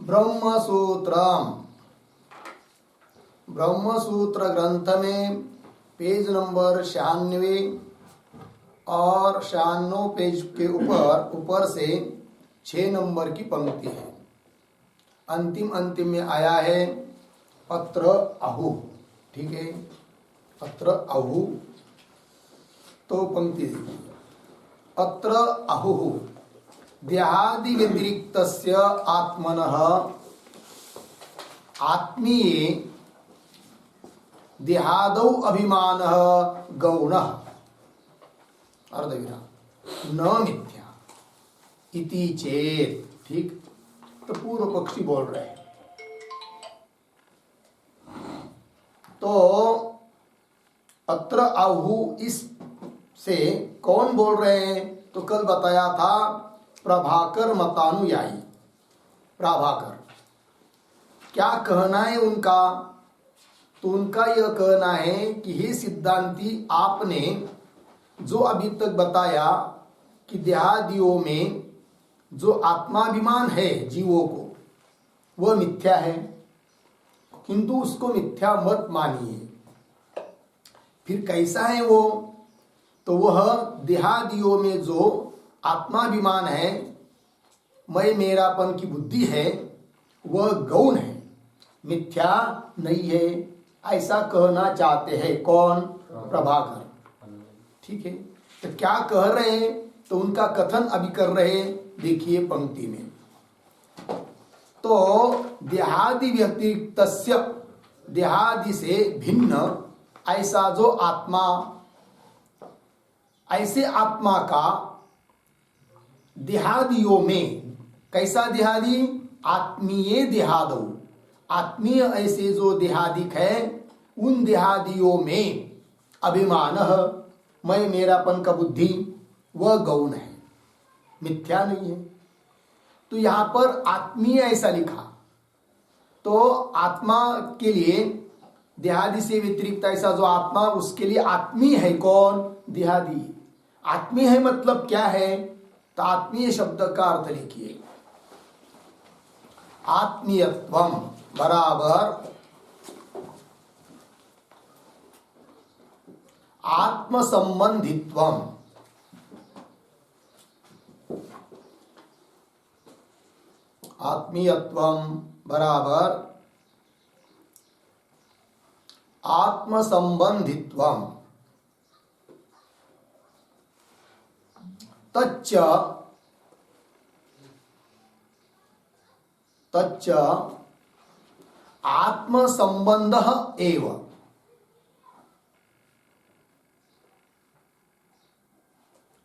ब्रह्मसूत्रम, ब्रह्मसूत्र ग्रंथ में page number 96 और 96 पेज के ऊपर से 6 नंबर की पंक्ति है। अंतिम में आया है अत्र आहु, ठीक है, अत्र आहु। तो पंक्ति देखिए, अत्र आहु देहादि व्यतिरिक्तस्य आत्मनः आत्मीये देहादौ अभिमानः गौणः अर्धविराम न मिथ्या इति चेत। ठीक, तो पूर्व पक्षी बोल रहे हैं। तो अत्र आहु इस से कौन बोल रहे हैं? तो कल बताया था प्रभाकर मतानुयायी। प्रभाकर क्या कहना है उनका? तो उनका यह कहना है कि हे सिद्धांती, आपने जो अभी तक बताया कि देहादियों में जो आत्माभिमान है जीवों को, वह मिथ्या है, किंतु उसको मिथ्या मत मानिए। फिर कैसा है वो? तो वह देहादियों में जो आत्माभिमान है, मैं मेरापन की बुद्धि है, वह गौण है, मिथ्या नहीं है, ऐसा कहना चाहते हैं। कौन? प्रभाकर। ठीक है, तो क्या कह रहे हैं? तो उनका कथन अभी कर रहे हैं, देखिए पंक्ति में। तो देहादि व्यतिरिक्तस्य, देहादि से भिन्न ऐसा जो आत्मा, ऐसे आत्मा का देहादियों में, कैसा देहादि? आत्मीय देहादौ, आत्मीय ऐसे जो देहादिक है, उन देहादियों में अभिमान, मैं मेरापन का बुद्धि, वह गौण है, मिथ्या नहीं है। तो यहां पर आत्मीय ऐसा लिखा, तो आत्मा के लिए देहादि से व्यतिरिक्त ऐसा जो आत्मा, उसके लिए आत्मीय है कौन? देहादि। आत्मीय है मतलब क्या है? तो आत्मीय शब्द का अर्थ लिखिए, आत्मीयत्वम बराबर आत्मसंबंधित्वम। आत्मीयत्वम बराबर आत्मसंबंधित्वम। तच्च आत्मसंबंधः एव।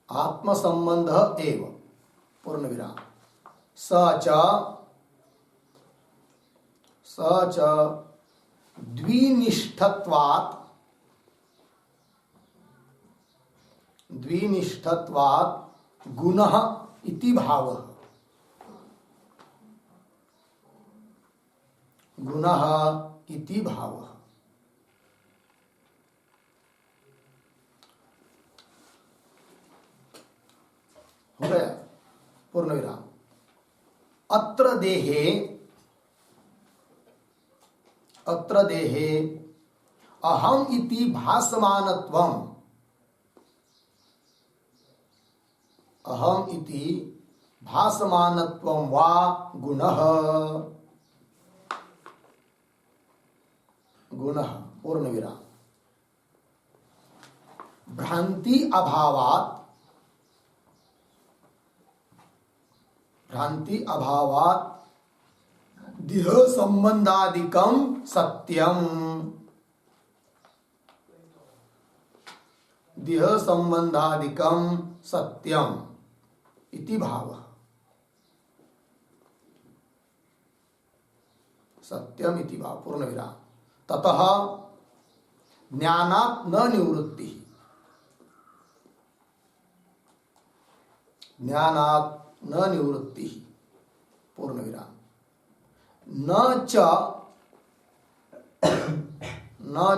आत्मसंबंधः एव पूर्ण विराम। स च द्विनिष्ठत्वात् गुणः इति भावः। गुणः इति भावः। हो गया पूर्ण विराम। अत्र देहे अहम इति भासमानत्वम्, अहम इति भासमानत्वं वा गुणः। गुणः पूर्ण विराम। भ्रांति अभावात् देह संबंधादिकं सत्यम। देह संबंधादिकं सत्यम इति भावः। सत्यम इति भाव पूर्ण विराम। ततः ज्ञानात् न निवृत्ति, ज्ञानात् न निवृत्ति पूर्ण विराम। न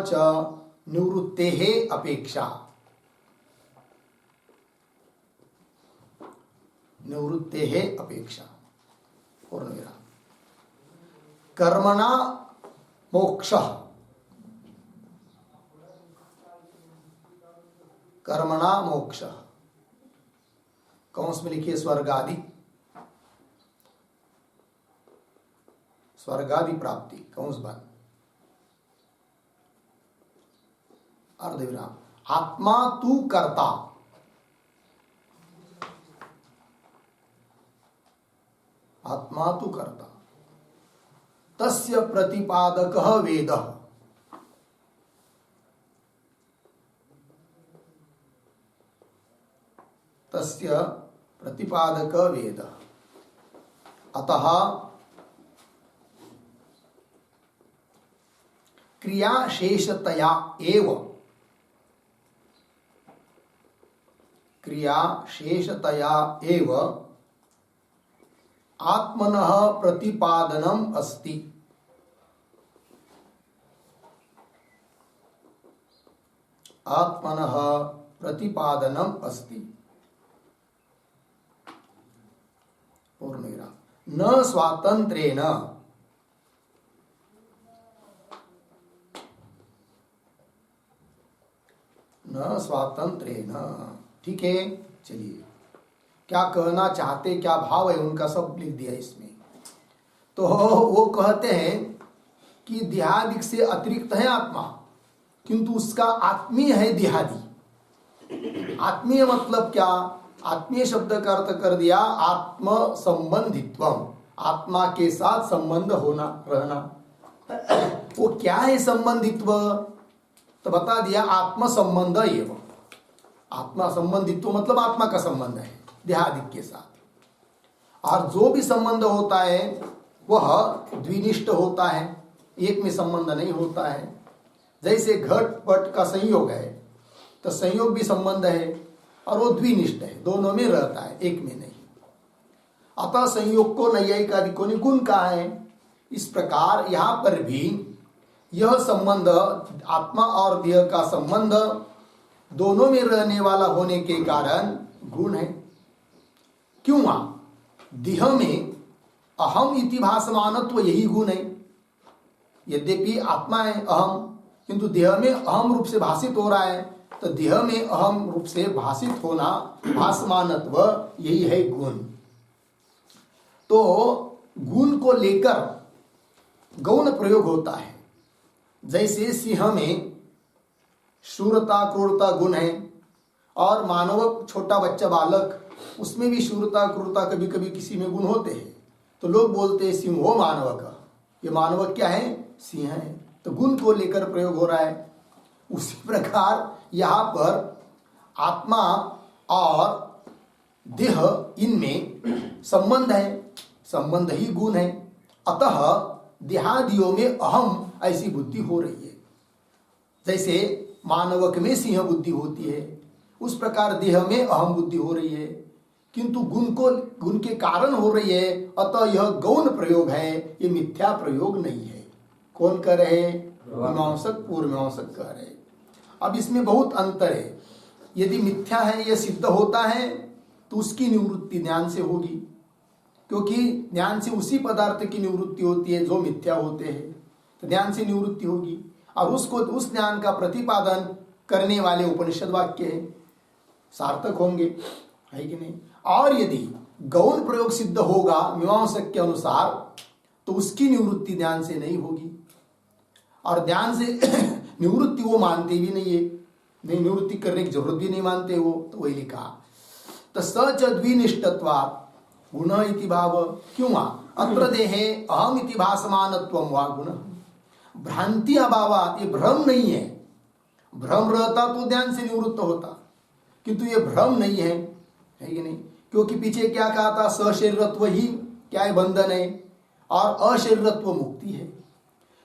च निवृत्तेः अपेक्षा, निवृत्तेः अपेक्षा पूर्ण विराम। कर्मणा मोक्षः, कर्मणा मोक्षः, कौंस में लिखिए स्वर्गादि, स्वर्गादि प्राप्ति, कौंस बंद, अर्धविराम। आत्मा तू कर्ता, आत्मा तू कर्ता, तस्य प्रतिपादकः वेदः, तस्य प्रतिपादकः वेदः, अतः क्रियाशेषतया एव, क्रियाशेषतया एव आत्मनः प्रतिपादनम् अस्ति। आत्मनः प्रतिपादनम् अस्ति, पूर्णविराम। न स्वातंत्र्येण, न स्वातंत्र्येण, ठीक है। चलिए, क्या कहना चाहते, क्या भाव है उनका, सब लिख दिया इसमें। तो वो कहते हैं कि देहादिक से अतिरिक्त है आत्मा, किंतु उसका आत्मीय है देहादि। आत्मीय मतलब क्या? आत्मीय शब्द का अर्थ कर दिया आत्म संबंधित्वम, आत्मा के साथ संबंध होना, रहना। वो क्या है संबंधित्व? तो बता दिया आत्म संबंध एवं, आत्मा संबंधित्व मतलब आत्मा का संबंध है देहादिक के साथ। और जो भी संबंध होता है वह द्विनिष्ठ होता है, एक में संबंध नहीं होता है। जैसे घट पट का संयोग है तो संयोग भी संबंध है और वो द्विनिष्ठ है, दोनों में रहता है, एक में नहीं। अतः संयोग को नैयायिकादिकों ने गुण कहा है। इस प्रकार यहाँ पर भी यह संबंध, आत्मा और देह का संबंध दोनों में रहने वाला होने के कारण गुण है। क्यों? देह में अहम इति भासमानत्व, यही गुण है। यद्यपि आत्मा है अहम, किंतु देह में अहम रूप से भाषित हो रहा है, तो देह में अहम रूप से भाषित होना, भासमानत्व, यही है गुण। तो गुण को लेकर गौण प्रयोग होता है। जैसे सिंह में शूरता क्रूरता गुण है, और मानव छोटा बच्चा बालक, उसमें भी शूरता क्रूरता कभी कभी किसी में गुण होते हैं। तो लोग बोलते हैं सिंहो मानव का, ये मानव क्या है? सिंह है। तो गुण को लेकर प्रयोग हो रहा है। उसी प्रकार यहाँ पर आत्मा और देह, इनमें संबंध है, संबंध ही गुण है। अतः देहादियों में अहम ऐसी बुद्धि हो रही है। जैसे मानवक में सिंह बुद्धि होती है, उस प्रकार देह में अहम बुद्धि हो रही है, किंतु गुण के कारण हो रही है। अतः यह गौण प्रयोग है, ये मिथ्या प्रयोग नहीं है। कौन कह रहे? मीमांसक, पूर्व मीमांसक कह रहे। अब इसमें बहुत अंतर है। यदि मिथ्या है, यह सिद्ध होता है, तो उसकी निवृत्ति ज्ञान से होगी, क्योंकि ज्ञान से उसी पदार्थ की निवृत्ति होती है जो मिथ्या होते हैं। तो ज्ञान से निवृत्ति होगी, और उसको, उस ज्ञान का प्रतिपादन करने वाले उपनिषद वाक्य है, सार्थक होंगे, है कि नहीं? और यदि गौण प्रयोग सिद्ध होगा मीमांसक के अनुसार, तो उसकी निवृत्ति ध्यान से नहीं होगी, और ध्यान से निवृत्ति वो मानते भी नहीं है, नहीं, निवृत्ति करने की जरूरत भी नहीं मानते वो। तो वही लिखा, तो सच द्विनिष्ठत्वात् गुण इति भाव। क्यों? अत्र देहे अहम इति भासमानत्वं वा गुण। भ्रांति अभावात्, ये भ्रम नहीं है। भ्रम रहता तो ध्यान से निवृत्त होता, किंतु ये भ्रम नहीं है कि नहीं? क्योंकि पीछे क्या कहा था? सशरीरत्व ही क्या है? बंधन है, और अशरीरत्व मुक्ति है।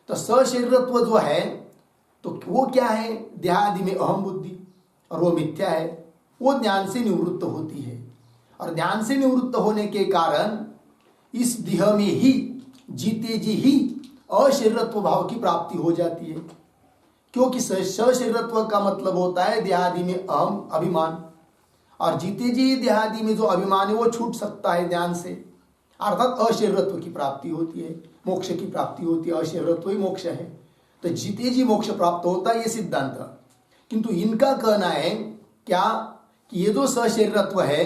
तो सशरीरत्व जो है, तो वो क्या है? देहादि में अहम बुद्धि, और वो मिथ्या है, वो ज्ञान से निवृत्त होती है। और ज्ञान से निवृत्त होने के कारण इस देह में ही जीते जी ही अशरीरत्व भाव की प्राप्ति हो जाती है। क्योंकि सशरीरत्व का मतलब होता है देहादि में अहम अभिमान, और जीते जी देहादि में जो अभिमान है वो छूट सकता है ज्ञान से। अर्थात अशरीरत्व की प्राप्ति होती है, मोक्ष की प्राप्ति होती है, अशरीरत्व ही मोक्ष है। तो जीते जी मोक्ष प्राप्त होता है, ये सिद्धांत। किंतु इनका कहना है क्या कि ये जो सशरीरत्व है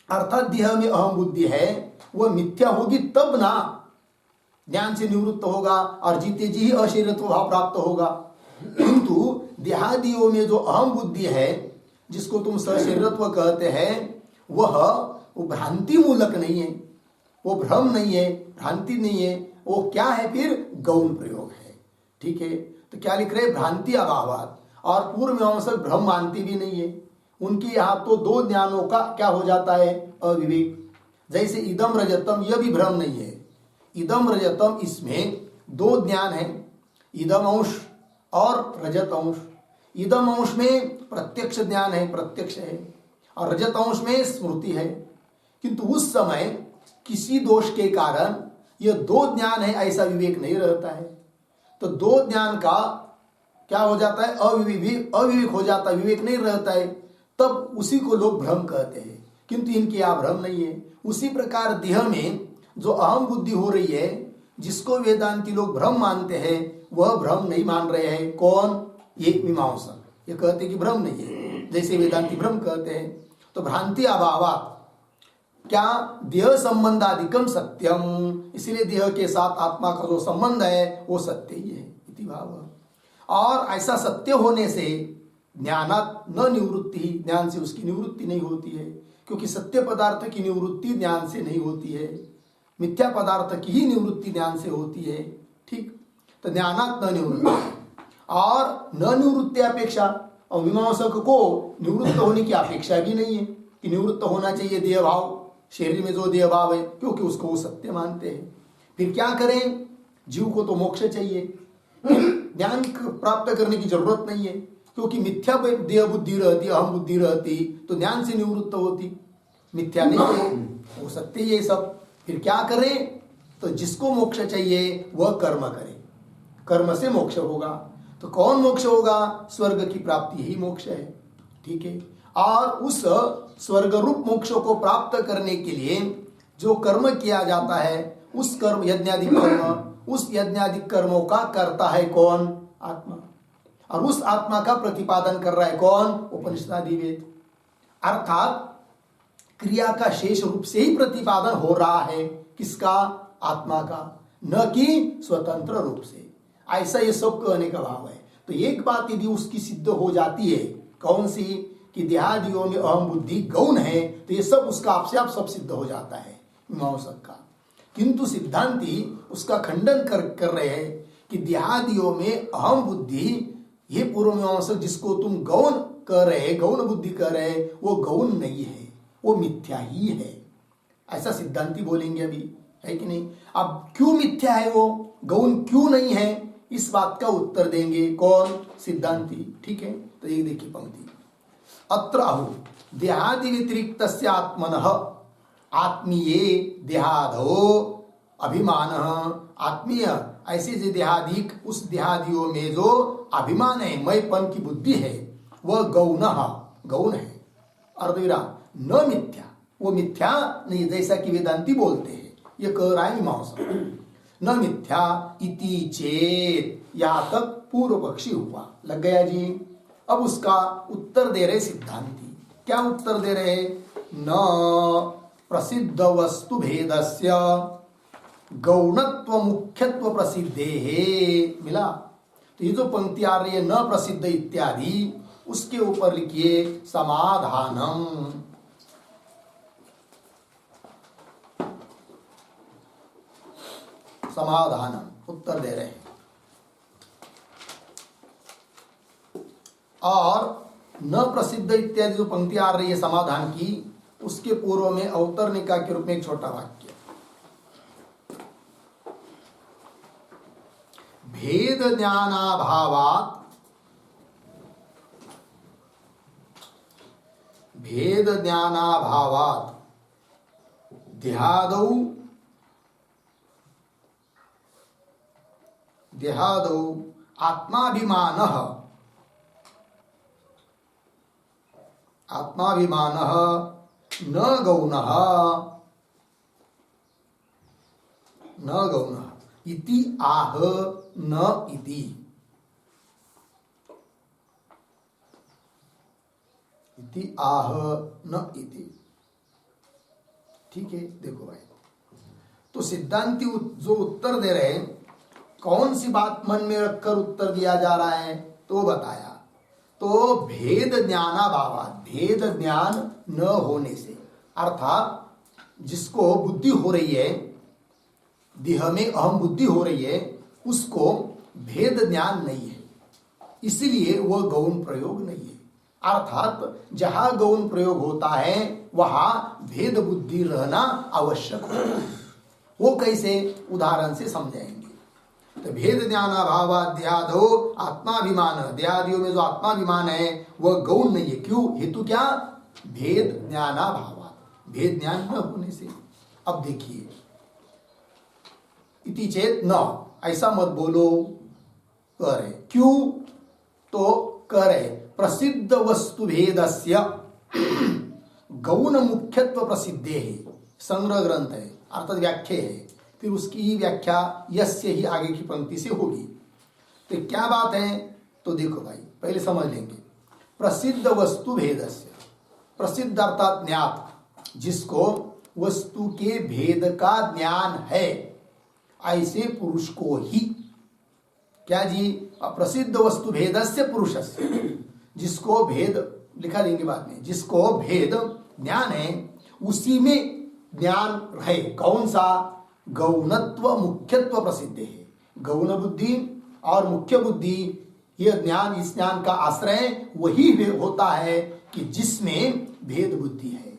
अर्थात देह में अहम बुद्धि है वह मिथ्या होगी तब ना ज्ञान से निवृत्त होगा और जीते जी ही अशरीरत्व भाव प्राप्त होगा। किंतु देहादियों में जो अहम बुद्धि है जिसको तुम सशरीरत्व कहते हैं वह भ्रांति मूलक नहीं है, वो भ्रम नहीं है, भ्रांति नहीं है, वो क्या है फिर गौण प्रयोग है। ठीक है, तो क्या लिख रहे भ्रांति अभावात, और पूर्व मीमांसक भ्रम मानती भी नहीं है। उनके यहाँ तो दो ज्ञानों का क्या हो जाता है अविवेक। जैसे इदम रजतम, यह भी भ्रम नहीं है। इदम रजतम, इसमें दो ज्ञान है, इदम अंश और रजत अंश। इदम अंश में प्रत्यक्ष ज्ञान है, प्रत्यक्ष है, और रजत अंश में स्मृति है। किंतु उस समय किसी दोष के कारण यह दो ज्ञान है ऐसा विवेक नहीं रहता है। तो दो ज्ञान का क्या हो जाता है अविवेक हो जाता है, विवेक नहीं रहता है, तब उसी को लोग भ्रम कहते हैं। किंतु इनके यहाँ भ्रम नहीं है। उसी प्रकार देह में जो अहम बुद्धि हो रही है जिसको वेदांती लोग भ्रम मानते हैं वह भ्रम नहीं मान रहे हैं। कौन? ये मीमांसक, ये कहते हैं कि भ्रम नहीं है, जैसे वेदांती भ्रम कहते हैं। तो भ्रांति अभावात क्या देह संबंधाधिकम सत्यम, इसलिए देह के साथ आत्मा का जो संबंध है वो सत्य ही है इति भाव। और ऐसा सत्य होने से ज्ञानात न निवृत्ति, ज्ञान से उसकी निवृत्ति नहीं होती है, क्योंकि सत्य पदार्थ की निवृत्ति ज्ञान से नहीं होती है, मिथ्या पदार्थ की ही निवृत्ति ज्ञान से होती है। ठीक, तो ज्ञानात न निवृत्ति, और न निवृत्ति अपेक्षा, और मीमांसक को निवृत्त होने की अपेक्षा भी नहीं है कि निवृत्त होना चाहिए देह भाव, शरीर में जो देह भाव है, क्योंकि उसको वो सत्य मानते हैं। फिर क्या करें? जीव को तो मोक्ष चाहिए, ज्ञान प्राप्त करने की जरूरत नहीं है, क्योंकि मिथ्या देह बुद्धि रहती, अहम बुद्धि रहती तो ज्ञान से निवृत्त होती, मिथ्या नहीं है, वो सत्य ही है सब। फिर क्या करें? तो जिसको मोक्ष चाहिए वह कर्म करे, कर्म से मोक्ष होगा। तो कौन मोक्ष होगा? स्वर्ग की प्राप्ति ही मोक्ष है। ठीक है, और उस स्वर्ग रूप मोक्ष को प्राप्त करने के लिए जो कर्म किया जाता है उस कर्म यज्ञादि कर्म, उस यज्ञादि कर्मों का करता है कौन? आत्मा। और उस आत्मा का प्रतिपादन कर रहा है कौन? उपनिषदादि वेद। अर्थात क्रिया का शेष रूप से ही प्रतिपादन हो रहा है, किसका? आत्मा का, न कि स्वतंत्र रूप से। ऐसा ये सब कहने का भाव है। तो एक बात यदि उसकी सिद्ध हो जाती है, कौन सी? कि देहादियों में अहम बुद्धि गौण है, तो ये सब उसका आपसे आप सब सिद्ध हो जाता है मीमांसक का। किंतु सिद्धांती उसका खंडन कर रहे हैं कि देहादियों में अहम बुद्धि, ये पूर्व मीमांसक जिसको तुम गौण कह रहे, गौण बुद्धि कह रहे, वो गौण नहीं है, वो मिथ्या ही है। ऐसा सिद्धांती बोलेंगे अभी, है कि नहीं? अब क्यों मिथ्या है, वो गौण क्यों नहीं है, इस बात का उत्तर देंगे कौन? सिद्धांती। ठीक है, तो ये देखिए पंक्ति, अत्र आहु देहादि व्यतिरिक्त आत्मनः आत्मीये देहादो अभिमान, आत्मीय ऐसे जो देहादिक, उस देहादियों में जो अभिमान है, मैंपन की बुद्धि है, वह गौण है। अर्धविराम, न मिथ्या, वो मिथ्या नहीं, जैसा कि वेदांती बोलते हैं, ये कह रहा है मीमांसक। न मिथ्या इति चेत, यहां तक पूर्व पक्षी हुआ, लग गया जी। अब उसका उत्तर दे रहे सिद्धांती। क्या उत्तर दे रहे? न प्रसिद्ध वस्तु भेदस्य गौणत्व मुख्यत्व प्रसिद्धे, मिला? तो ये जो पंक्ति आ रही है न प्रसिद्ध इत्यादि, उसके ऊपर लिखिए समाधानम। समाधानम उत्तर दे रहे हैं। और न प्रसिद्ध इत्यादि जो पंक्ति आ रही है समाधान की, उसके पूर्व में अवतरणिका के रूप में एक छोटा वाक्य, भेद ज्ञानाभावात, भेद ज्ञानाभावात देहादौ आत्माभिमानः न गौणः न गौण इति आह न इति। इति आह न इति। ठीक है, देखो भाई, तो सिद्धांती जो उत्तर दे रहे हैं, कौन सी बात मन में रखकर उत्तर दिया जा रहा है, तो बताया। तो भेद ज्ञानाभावात, भेद ज्ञान न होने से, अर्थात जिसको बुद्धि हो रही है, देह में अहम बुद्धि हो रही है, उसको भेद ज्ञान नहीं है, इसलिए वह गौण प्रयोग नहीं है। अर्थात जहां गौण प्रयोग होता है वहां भेद बुद्धि रहना आवश्यक होता है। वो कैसे, उदाहरण से समझाएंगे। तो भेद ज्ञानाभावाद्यादो आत्माभिमान, देहादियों में जो आत्माभिमान है वह गौण नहीं है। क्यों, हेतु क्या, भेद ज्ञानाभावात, भेद ज्ञान न होने से। अब देखिए, इति चेत न, ऐसा मत बोलो, करे। क्यों, तो करे प्रसिद्ध वस्तु भेदस्य गौण मुख्यत्व प्रसिद्धे है, संग्रह ग्रंथ है, अर्थात व्याख्या है, फिर उसकी ही व्याख्या यस्य ही आगे की पंक्ति से होगी। तो क्या बात है, तो देखो भाई, पहले समझ लेंगे। प्रसिद्ध वस्तु भेदस्य, प्रसिद्ध अर्थात ज्ञात, जिसको वस्तु के भेद का ज्ञान है, ऐसे पुरुष को ही, क्या जी, प्रसिद्ध वस्तु भेदस्य पुरुषस्य, जिसको भेद लिखा देंगे बाद में, जिसको भेद ज्ञान है उसी में ज्ञान है। कौन सा, गौणत्व मुख्यत्व प्रसिद्ध है। गौण बुद्धि और मुख्य बुद्धि, यह ज्ञान, इस ज्ञान का आश्रय वही होता है कि जिसमें भेद बुद्धि है।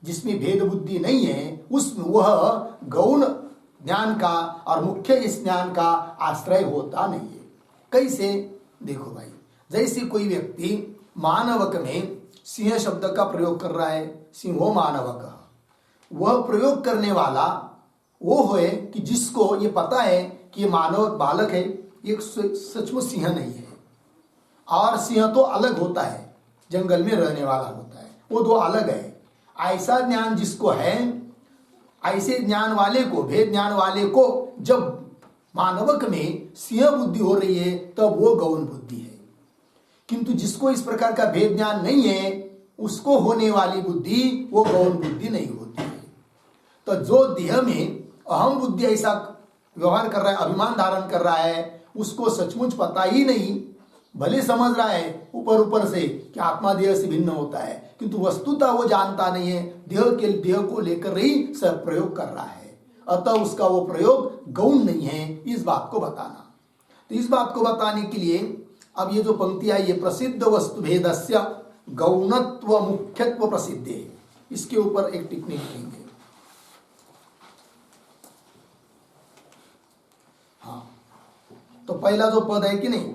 जिसमें भेद बुद्धि नहीं है उसमें वह गौण ज्ञान का और मुख्य इस ज्ञान का आश्रय होता नहीं है। कैसे, देखो भाई, जैसे कोई व्यक्ति मानवक में सिंह शब्द का प्रयोग कर रहा है, सिंहो मानवक, वह प्रयोग करने वाला वो है कि जिसको ये पता है कि ये मानव बालक है, ये सचमुच सिंह नहीं है। और सिंह तो अलग होता है, जंगल में रहने वाला होता है, वो दो अलग है। ऐसा ज्ञान जिसको है, ऐसे ज्ञान वाले को, भेद ज्ञान वाले को जब मानवक में सिंह बुद्धि हो रही है तब वो गौण बुद्धि है। किंतु जिसको इस प्रकार का भेद ज्ञान नहीं है, उसको होने वाली बुद्धि वो गौण बुद्धि नहीं होती है। तो जो देह में अहम बुद्धि ऐसा व्यवहार कर रहा है, अभिमान धारण कर रहा है, उसको सचमुच पता ही नहीं, भले समझ रहा है ऊपर ऊपर से कि आत्मा देह से भिन्न होता है, किंतु वस्तुतः वो जानता नहीं है, देह को लेकर ही सब प्रयोग कर रहा है। अतः उसका वो प्रयोग गौण नहीं है, इस बात को बताना। तो इस बात को बताने के लिए अब ये जो पंक्ति आई, ये प्रसिद्ध वस्तु भेदस्य गौणत्व मुख्यत्व प्रसिद्ध है, इसके ऊपर एक टिप्पणी लिखेंगे। हाँ, तो पहला जो पद है कि नहीं,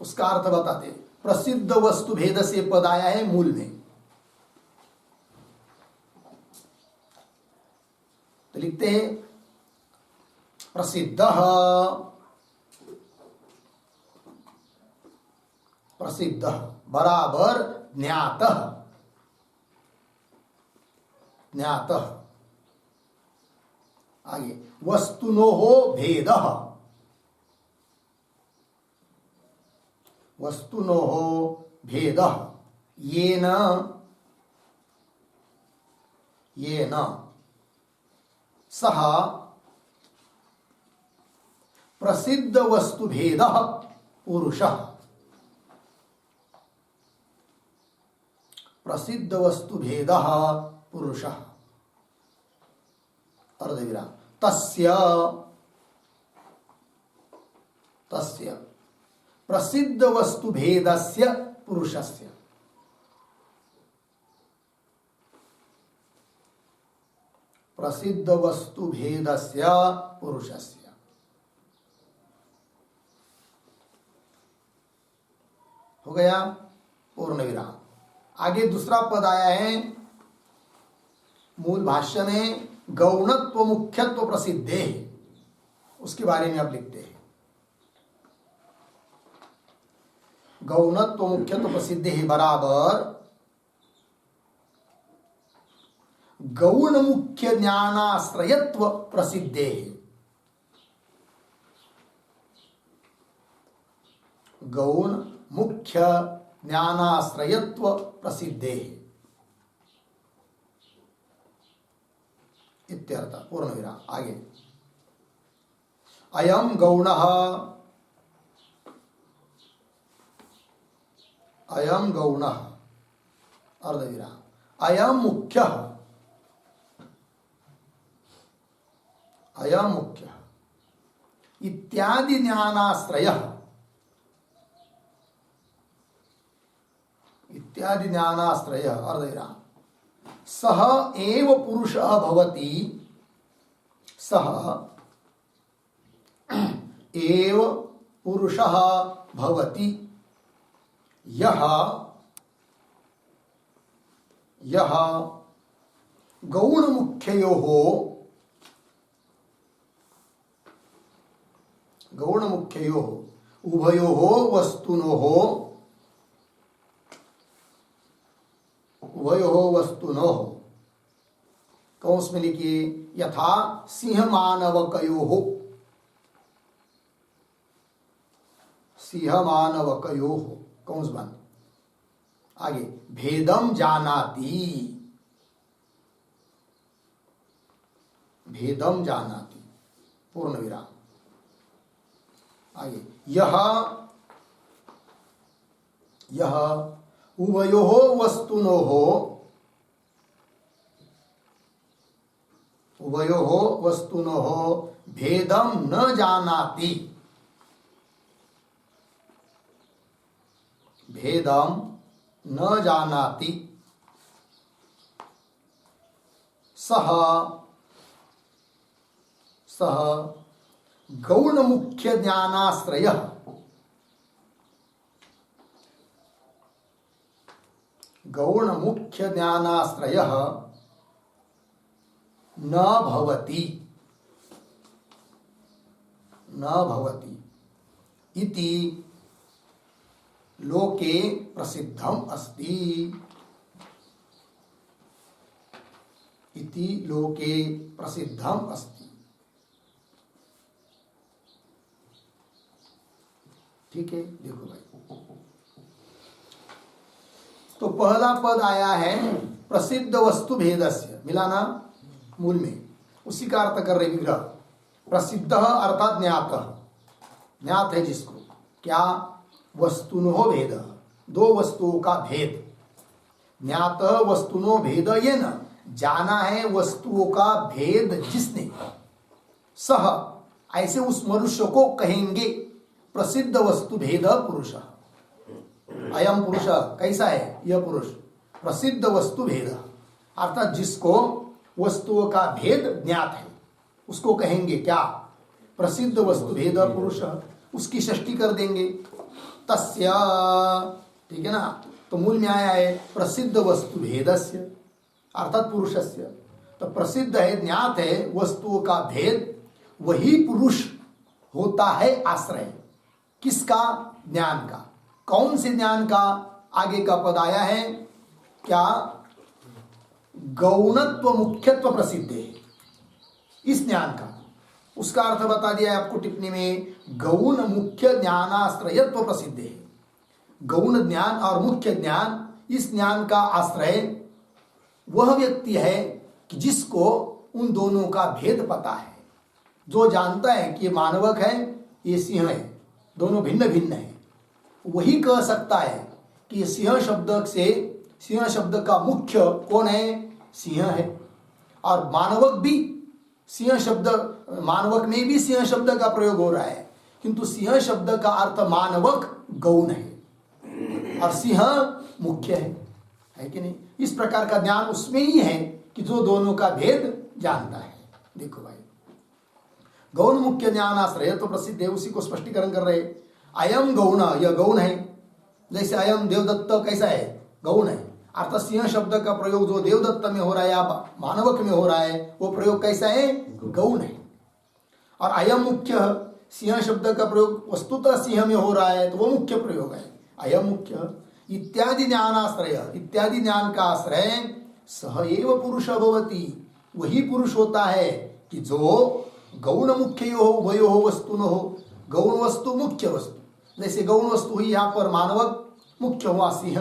उसका अर्थ बताते। प्रसिद्ध वस्तु भेद से पद आया है मूल में, तो लिखते हैं प्रसिद्ध, प्रसिद्ध बराबर ज्ञात, ज्ञात। आगे वस्तुनो भेद, वस्तुनो भेद येन, येन सह प्रसिद्ध वस्तु भेद पुरुषः, प्रसिद्ध वस्तु भेद पुरुषः, अर्धविराम, तस्य, तस्य प्रसिद्ध वस्तु भेदस्य पुरुषस्य, प्रसिद्ध वस्तु भेदस्य पुरुषस्य। हो गया पूर्ण विराम। आगे दूसरा पद आया है मूल भाष्य में, गौणत्व मुख्यत्व प्रसिद्धे, उसके बारे में आप लिखते हैं। गौणत्व मुख्यत्व प्रसिद्धे बराबर गौण मुख्य ज्ञानाश्रयत्व प्रसिद्धे, गौण मुख्य ज्ञानाश्रयत्व प्रसिद्धे इत्यर्थ। पूर्ण विराम। आगे अयम गौणः, अयम गौणः अर्धविराम, अयम मुख्यः, अयम मुख्यः इत्यादि ज्ञानाश्रयः, इत्यादि ज्ञानाश्रयः अर्धविराम, सह एव पुरुषः भवति, सह एव पुरुषः भवति यः यः गौण मुख्ययोः, गौण मुख्ययोः उभयोः वस्तुनोः, उभयोः वस्तुनोः कौंस में लिखिए यथा सिंह मानवकयोः, सिंह मानवकयोः कौंस बंद। आगे भेदम जानाति, भेदम जानाति पूर्ण विराम। आगे यह यह उभयोः वस्तुनोः, उभयोः वस्तुनोः भेदम न जानाति, भेदम न जानाति सह सह गौण मुख्य ज्ञानाश्रयः, गौण मुख्य ज्ञानाश्रयः न भवति, न भवति इति लोके प्रसिद्धम अस्ति, इति लोके प्रसिद्धम अस्ति। ठीक है, देखो भाई, तो पहला पद आया है प्रसिद्ध वस्तु भेदस्य, मिला ना मूल में, उसी का अर्थ कर रहे विग्रह। प्रसिद्ध अर्थात ज्ञात, ज्ञात है जिसको, क्या वस्तुनो भेद, दो वस्तुओं का भेद, ज्ञात वस्तुनो भेद, ये न जाना है वस्तुओं का भेद जिसने, सह ऐसे उस मनुष्य को कहेंगे प्रसिद्ध वस्तु भेद पुरुष। अयम पुरुष कैसा है, यह पुरुष प्रसिद्ध वस्तु भेद, अर्थात जिसको वस्तुओं का भेद ज्ञात है उसको कहेंगे क्या, प्रसिद्ध वस्तु भेद पुरुष। उसकी षष्ठी कर देंगे तस्य, ठीक है ना। तो मूल में आया है प्रसिद्ध वस्तु भेदस्य अर्थात पुरुषस्य। तो प्रसिद्ध है, ज्ञात है वस्तुओं का भेद, वही पुरुष होता है आश्रय किसका, ज्ञान का। कौन से ज्ञान का, आगे का पद आया है क्या, गौणत्व मुख्यत्व प्रसिद्ध है इस ज्ञान का। उसका अर्थ बता दिया है आपको टिप्पणी में, गौण मुख्य ज्ञानाश्रयत्व प्रसिद्ध है। गौण ज्ञान और मुख्य ज्ञान, इस ज्ञान का आश्रय वह व्यक्ति है कि जिसको उन दोनों का भेद पता है, जो जानता है कि ये मानवक है ये सिंह है, दोनों भिन्न भिन्न है, वही कह सकता है कि सिंह शब्द से, सिंह शब्द का मुख्य कौन है, सिंह है। और मानवक भी, सिंह शब्द, मानवक में भी सिंह शब्द का प्रयोग हो रहा है, किंतु सिंह शब्द का अर्थ मानवक गौण है और सिंह मुख्य है कि नहीं। इस प्रकार का ज्ञान उसमें ही है कि जो दोनों का भेद जानता है। देखो भाई, गौण मुख्य ज्ञान आश्रय तो प्रसिद्ध है, उसी को स्पष्टीकरण कर रहे। अयम गौण, यह गौण है। जैसे अयम देवदत्त कैसा है, गौण है, अर्थात सिंह शब्द का प्रयोग जो देवदत्त में हो रहा है या मानवक में हो रहा है, वो प्रयोग कैसा है, गौण है। और अयम मुख्य, सिंह शब्द का प्रयोग वस्तुतः सिंह में हो रहा है तो वो मुख्य प्रयोग है, अयम मुख्य। इत्यादि ज्ञानाश्रय, इत्यादि ज्ञान का आश्रय सह एव पुरुष भवति, वही पुरुष होता है कि जो गौण मुख्य हो, उभयो हो वस्तुनो हो, गौण वस्तु मुख्य वस्तु, जैसे गौण वस्तु हुई, यहाँ पर मानवक मुख्य हुआ, सिंह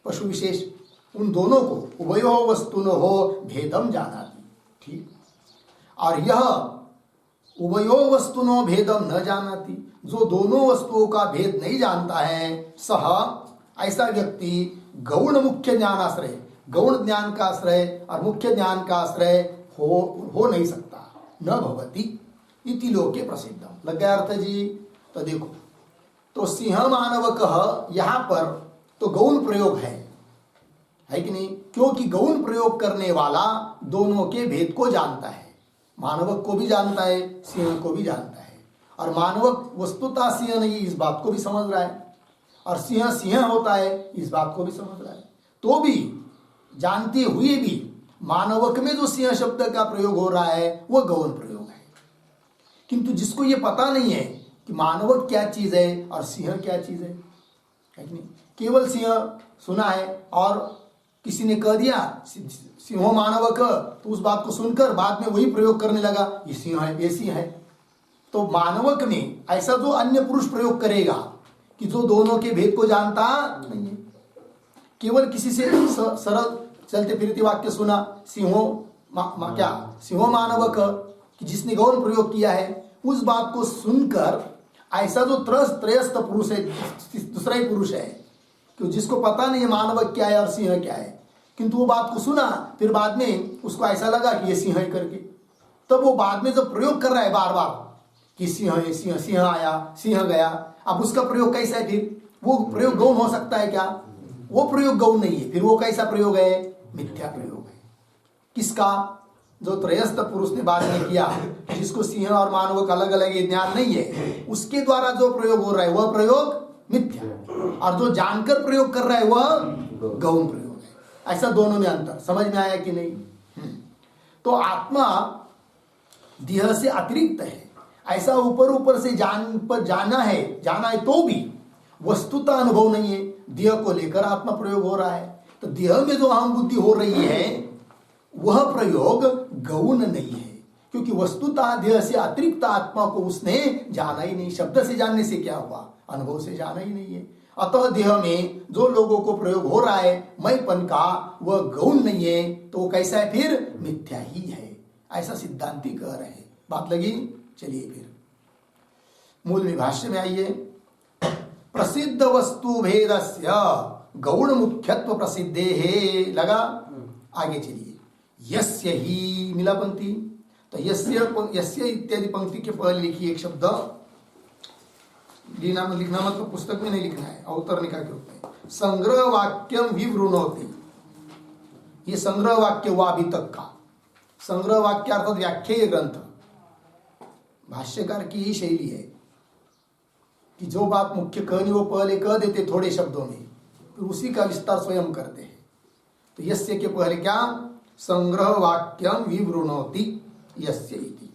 पशु विशेष, उन दोनों को उभयो वस्तुनो हो भेदम जानाति। ठीक। और यह उभयो वस्तुनो भेदम न जानाति, जो दोनों वस्तुओं का भेद नहीं जानता है, सह ऐसा व्यक्ति गौण मुख्य ज्ञानाश्रय, गौण ज्ञान का आश्रय और मुख्य ज्ञान का आश्रय हो नहीं सकता, न भवति इति लोके प्रसिद्धम। लग गया अर्थ जी? तो देखो, तो सिंह मानवकः यहाँ पर तो गौण प्रयोग है कि नहीं? क्योंकि गौण प्रयोग करने वाला दोनों के भेद को जानता है, मानवक को भी जानता है, सिंह को भी जानता है। और मानवक वस्तुतः सिंह नहीं, इस बात को भी समझ रहा है, और सिंह सिंह होता है, इस बात को भी समझ रहा है। तो भी जानते हुए भी मानवक में जो सिंह शब्द का प्रयोग हो रहा है वह गौण प्रयोग है। किंतु जिसको ये पता नहीं है कि मानवक क्या चीज है और सिंह क्या चीज है कि नहीं, केवल सिंह सुना है और किसी ने कह दिया सिंहो मानवक, तो उस बात को सुनकर बाद में वही प्रयोग करने लगा, ये सिंह है, ये सिंह है। तो मानवक में ऐसा जो अन्य पुरुष प्रयोग करेगा कि जो दोनों के भेद को जानता नहीं है, केवल किसी से सरल चलते फिरते वाक्य सुना, सिंहो क्या सिंहो मानवक, कि जिसने गौण प्रयोग किया है, उस बात को सुनकर ऐसा जो त्रयस्थ पुरुष है, दूसरा ही पुरुष है कि जिसको पता नहीं है मानवक क्या है और सिंह क्या है, किंतु वो बात को सुना, फिर बाद में उसको ऐसा लगा कि ये सिंह है करके, तब वो बाद में जब प्रयोग कर रहा है बार बार कि सिंह है, सिंह, सिंह आया, सिंह गया, अब उसका प्रयोग कैसा है? फिर वो प्रयोग गौण हो सकता है क्या? वो प्रयोग गौण नहीं है, फिर वो कैसा प्रयोग है? मिथ्या प्रयोग है। किसका? जो त्रयस्थ पुरुष ने बाद में किया, जिसको सिंह और मानव का अलग अलग ज्ञान नहीं है, उसके द्वारा जो प्रयोग हो रहा है वह प्रयोग मिथ्या, और जो जानकर प्रयोग कर रहा है वह गौण प्रयोग है। ऐसा दोनों में अंतर समझ में आया कि नहीं? तो आत्मा देह से अतिरिक्त है, ऐसा ऊपर ऊपर से जाना है तो भी वस्तुतः अनुभव नहीं है, देह को लेकर आत्मा प्रयोग हो रहा है। तो देह में जो अहम बुद्धि हो रही है वह प्रयोग गौण नहीं है, क्योंकि वस्तुतः देह से अतिरिक्त आत्मा को उसने जाना ही नहीं। शब्द से जानने से क्या हुआ? अनुभव से जाना ही नहीं है। अतः देह में जो लोगों को प्रयोग हो रहा है मैंपन का, वह गौण नहीं है, तो वो कैसा है? फिर मिथ्या ही है, ऐसा सिद्धांती कह रहे हैं। बात लगी? चलिए फिर मूल में भाष्य में आइए। प्रसिद्ध वस्तु भेदस्य गौण मुख्यत्व प्रसिद्धे है, लगा? आगे चलिए। यस्य ही मिला पंक्ति, तो यस्य इत्यादि पंक्ति के पहले लिखिए एक शब्द, लिखना मतलब पुस्तक में नहीं लिखना है, अवतरणिका के रूप में। संग्रह वाक्यम विवृणोति, ये संग्रह वाक्य हुआ अभी तक का। संग्रह वाक्य अर्थात व्याख्याय ग्रंथ, भाष्यकार की ही शैली है कि जो बात मुख्य कहनी वो पहले कह देते थोड़े शब्दों में, फिर उसी का विस्तार स्वयं करते हैं। तो यस्य के पहले क्या? संग्रह वाक्यम विवृणोति यस्य इति।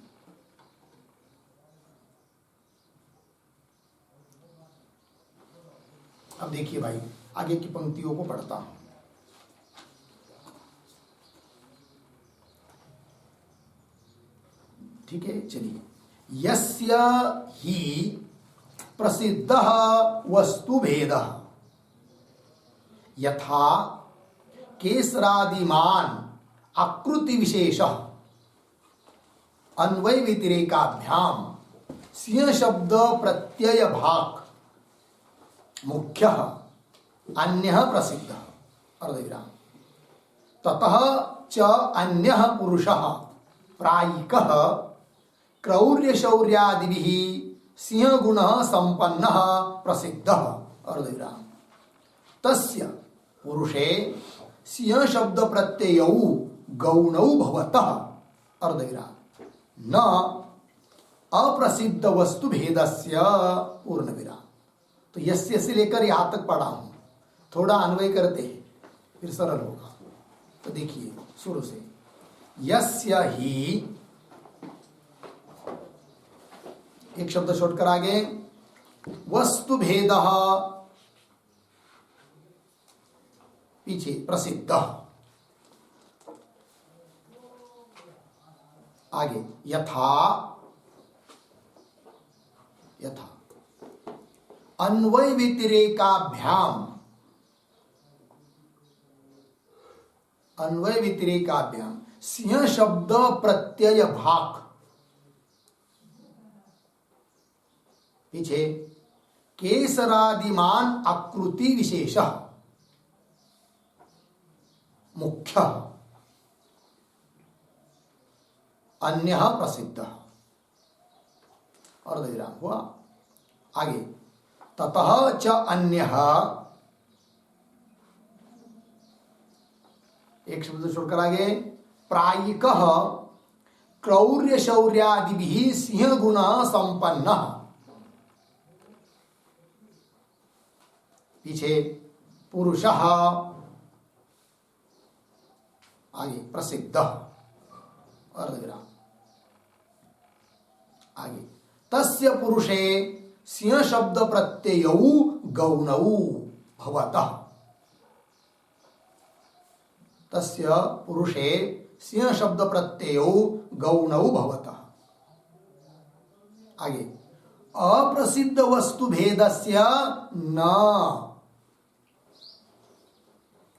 अब देखिए भाई, आगे की पंक्तियों को पढ़ता हूं। ठीक है, चलिए। यस्य ही प्रसिद्ध वस्तु भेद यथा केसरादिमान आकृति विशेष अन्वय व्यतिरेकाभ्याम सिंह शब्द प्रत्यय भाग मुख्य अन्य प्रसिद्ध अर्धविराम ततः च अन्य पुरुषः प्रायिकः क्रौर्य शौर्यादिभिः सिंह गुण संपन्न प्रसिद्ध अर्धविराम तस्य पुरुषे सिंह शब्द प्रत्ययौ गौणौ भवतः अर्धविराम न अप्रसिद्ध वस्तु भेदस्य पूर्णविराम। तो यस्य से लेकर यहां तक पढ़ा हूं, थोड़ा अन्वय करते हैं फिर सरल होगा। तो देखिए शुरू से, यस्य ही, एक शब्द छोड़कर आगे, वस्तु भेद पीछे प्रसिद्ध, आगे यथा यथा अन्वय व्यतिरेकाभ्याम, अन्वय व्यतिरेकाभ्याम सिंह शब्द प्रत्यय भाक, पीछे केसरादिमान आकृति विशेष मुख्य अन्य प्रसिद्ध, और विराम हुआ। आगे ततः च अन्य, एक शब्द छोड़कर आगे प्रायिकः क्रौर्य शौर्यादिभिः सिंह गुण संपन्न, पीछे पुरुषः, आगे प्रसिद्ध, अर्धविराम। आगे तस्य पुरुषे सिंह शब्द प्रत्ययौ गौणौ भवतः, तस्य पुरुषे सिंह शब्द प्रत्ययौ गौणौ भवतः। आगे अप्रसिद्ध वस्तु भेदस्य न,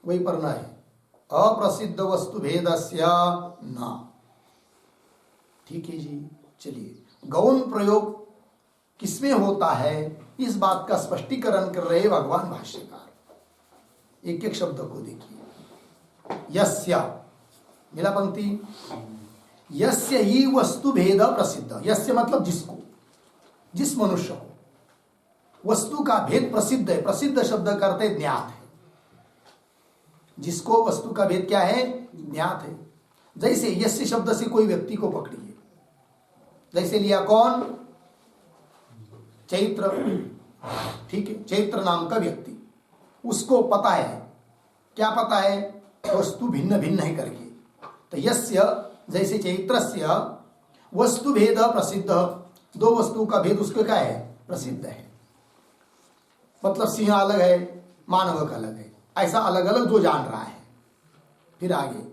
वही पर न है, अप्रसिद्ध वस्तु भेदस्य न, ठीक है जी। चलिए गौण प्रयोग किसमें होता है, इस बात का स्पष्टीकरण कर रहे भगवान भाष्यकार। एक एक शब्द को देखिए। यस्य, मिला पंक्ति, यस्य ही वस्तु भेद प्रसिद्ध, यस्य मतलब जिसको, जिस मनुष्य को वस्तु का भेद प्रसिद्ध है, प्रसिद्ध शब्द करते ज्ञात है, जिसको वस्तु का भेद क्या है, ज्ञात है। जैसे यस्य शब्द से कोई व्यक्ति को पकड़िए, जैसे लिया कौन, चैत्र, ठीक है, चैत्र नाम का व्यक्ति, उसको पता है, क्या पता है, वस्तु भिन्न भिन्न है करके। तो यस्य जैसे चैत्रस्य वस्तु भेद प्रसिद्ध, दो वस्तु का भेद उसको क्या है, प्रसिद्ध है, मतलब सिंह अलग है, मानव का अलग है, ऐसा अलग अलग जो जान रहा है। फिर आगे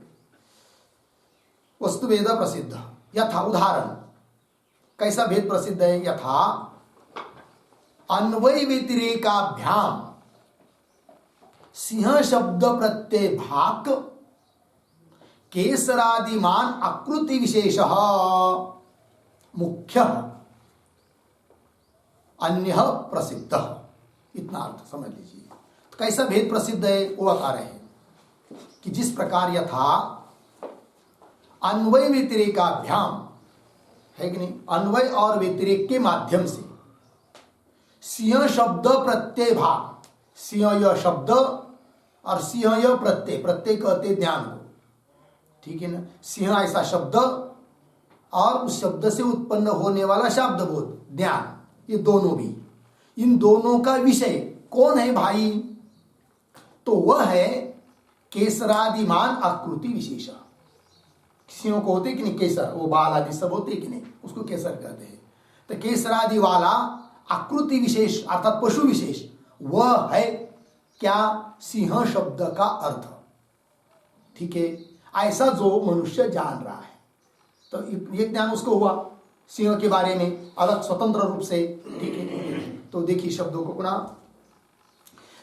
वस्तु भेद प्रसिद्ध, यथा, उदाहरण, कैसा भेद प्रसिद्ध है, यथा अन्वय व्यतिरेकाभ्याम सिंह शब्द प्रत्यय भाक केसरादिमान आकृति विशेष मुख्य अन्य प्रसिद्ध, इतना अर्थ समझ लीजिए। तो कैसा भेद प्रसिद्ध है वो बता रहे हैं कि जिस प्रकार यथा अन्वय व्यतिरेकाभ्याम है कि नहीं, अन्वय और व्यतिरेक के माध्यम से सिंह शब्द प्रत्यय भाग, सिंह यह शब्द और सिंह यह प्रत्यय, प्रत्यय कहते ज्ञान को, ठीक है ना, सिंह ऐसा शब्द और उस शब्द से उत्पन्न होने वाला शब्द बोध ज्ञान, ये दोनों भी, इन दोनों का विषय कौन है भाई, तो वह है केसरादिमान आकृति विशेष। सिंहों को होते कि नहीं केसर, वो बाल आदि सब होते कि नहीं, उसको केसर कहते हैं। तो केसरादि वाला आकृति विशेष अर्थात पशु विशेष, वह है क्या, सिंह शब्द का अर्थ, ठीक है, ऐसा जो मनुष्य जान रहा है। तो ये ज्ञान उसको हुआ सिंह के बारे में अलग स्वतंत्र रूप से, ठीक है। तो देखिए शब्दों को पुनः,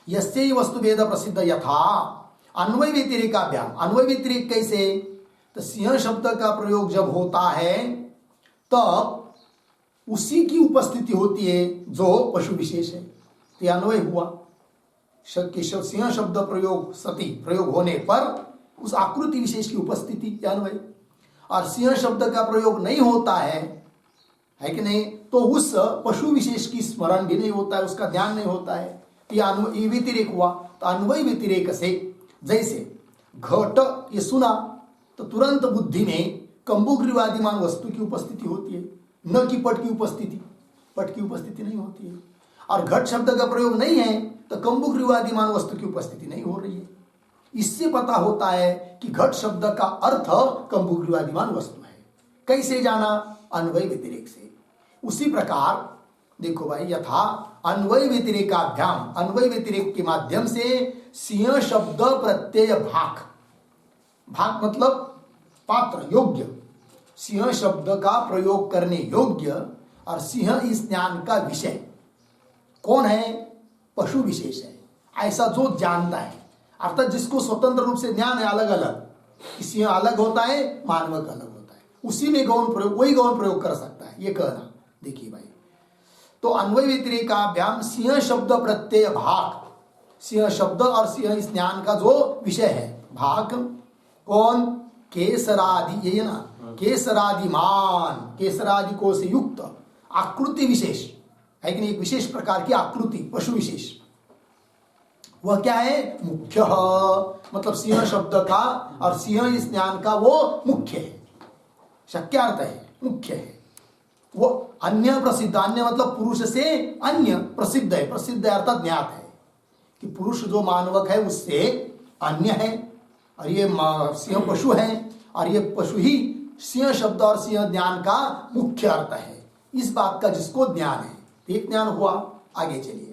यस्य वस्तु भेद प्रसिद्ध यथा अन्वय व्यतिरेकाभ्याम, अन्वय व्यतिरेक कैसे, तो सिंह शब्द का प्रयोग जब होता है तब उसी की उपस्थिति होती है जो पशु विशेष है, तो अन्वय हुआ। सिंह शब्द प्रयोग सती प्रयोग होने पर उस आकृति विशेष की उपस्थिति अन्वय, और सिंह शब्द का प्रयोग नहीं होता है कि नहीं, तो उस पशु विशेष की स्मरण भी नहीं होता है, उसका ध्यान नहीं होता है, ये व्यतिरेक हुआ। तो अन्वय व्यतिरेक से जैसे घट ये सुना तो तुरंत बुद्धि में कंबुग्रीवादिमान वस्तु की उपस्थिति होती है, न कि पट की उपस्थिति, पट की उपस्थिति नहीं होती है। और घट शब्द का प्रयोग नहीं है तो कंबुग्रीवादिमान वस्तु की उपस्थिति नहीं हो रही है। इससे पता होता है कि घट शब्द का अर्थ कंबुग्रीवादिमान वस्तु है। कैसे जाना, अन्वय व्यतिरेक से। उसी प्रकार देखो भाई, यथा अन्वय व्यतिरेकाभ्याम, अन्वय व्यतिरेक के माध्यम से सिंह शब्द प्रत्यय भाग, भाग मतलब पात्र योग्य, सिंह शब्द का प्रयोग करने योग्य, और सिंह इस ज्ञान का विषय, कौन है? पशु विशेष है, ऐसा जो जानता है, अर्थात जिसको स्वतंत्र रूप से ज्ञान है अलग अलग, किसी में अलग होता है, मानव का अलग होता है, उसी में गौण प्रयोग, वही गौण प्रयोग कर सकता है, ये कहना। देखिए भाई, तो अन्वय व्यतिरेकाभ्याम सिंह शब्द प्रत्यय भाग, सिंह शब्द और सिंह इस ज्ञान का जो विषय है, भाग कौन? केसरादि, ये ना, केसरादिमान, केसरादि को से युक्त आकृति विशेष है कि नहीं, एक विशेष प्रकार की आकृति, पशु विशेष, वह क्या है? मुख्य, मतलब सिंह शब्द का और सिंह इस ज्ञान का वो मुख्य है, शक्यार्थ है, मुख्य है। वो अन्य प्रसिद्ध, अन्य मतलब पुरुष से अन्य प्रसिद्ध है, प्रसिद्ध अर्थात ज्ञात है कि पुरुष जो मानवक है उससे अन्य है, और ये सिंह पशु है, और ये पशु ही सिंह शब्द और सिंह ज्ञान का मुख्य अर्थ है, इस बात का जिसको ज्ञान है, एक ज्ञान हुआ। आगे चलिए,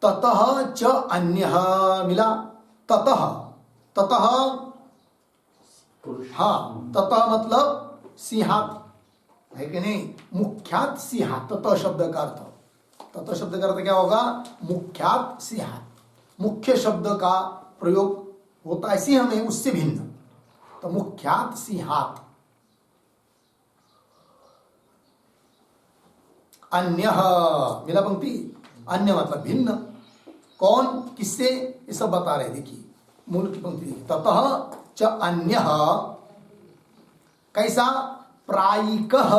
ततः च अन्यः मिला, ततः, ततः हाँ, ततः मतलब सिंहात है कि नहीं, मुख्यात सिंहात, ततः शब्द का अर्थ, ततः शब्द का अर्थ क्या होगा? मुख्यात सिंहात, मुख्य शब्द का प्रयोग होता है सिंह में, उससे भिन्न, तो मुख्यात सिंहात। अन्य मिला पंक्ति, अन्य मतलब भिन्न, कौन, किससे, ये सब बता रहे। देखिए मूल की पंक्ति, ततः च अन्यः कैसा? प्रायिकः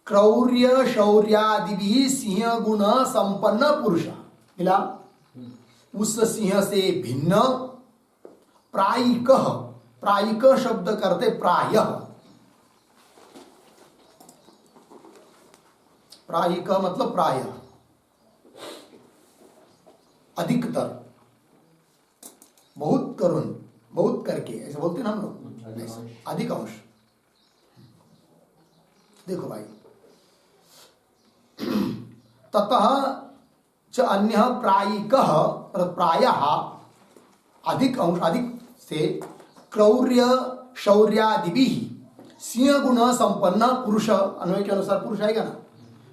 क्रौर्य शौर्यादि सिंह गुण संपन्न पुरुष, मिला, उस सिंह से भिन्न, प्रायिकः, प्रायिक शब्द करते प्रायः, प्रायिक मतलब प्रायः, अधिकतर, बहुत करुण, बहुत करके, ऐसे बोलते ना हम लोग, अधिक अंश। देखो भाई, ततः च अन्य प्रायिकः, प्रायः अधिक अंश, अधिक से, क्रौर्य शौर्यादि सिंह गुण संपन्न पुरुष, अन्वय के अनुसार पुरुष आएगा ना,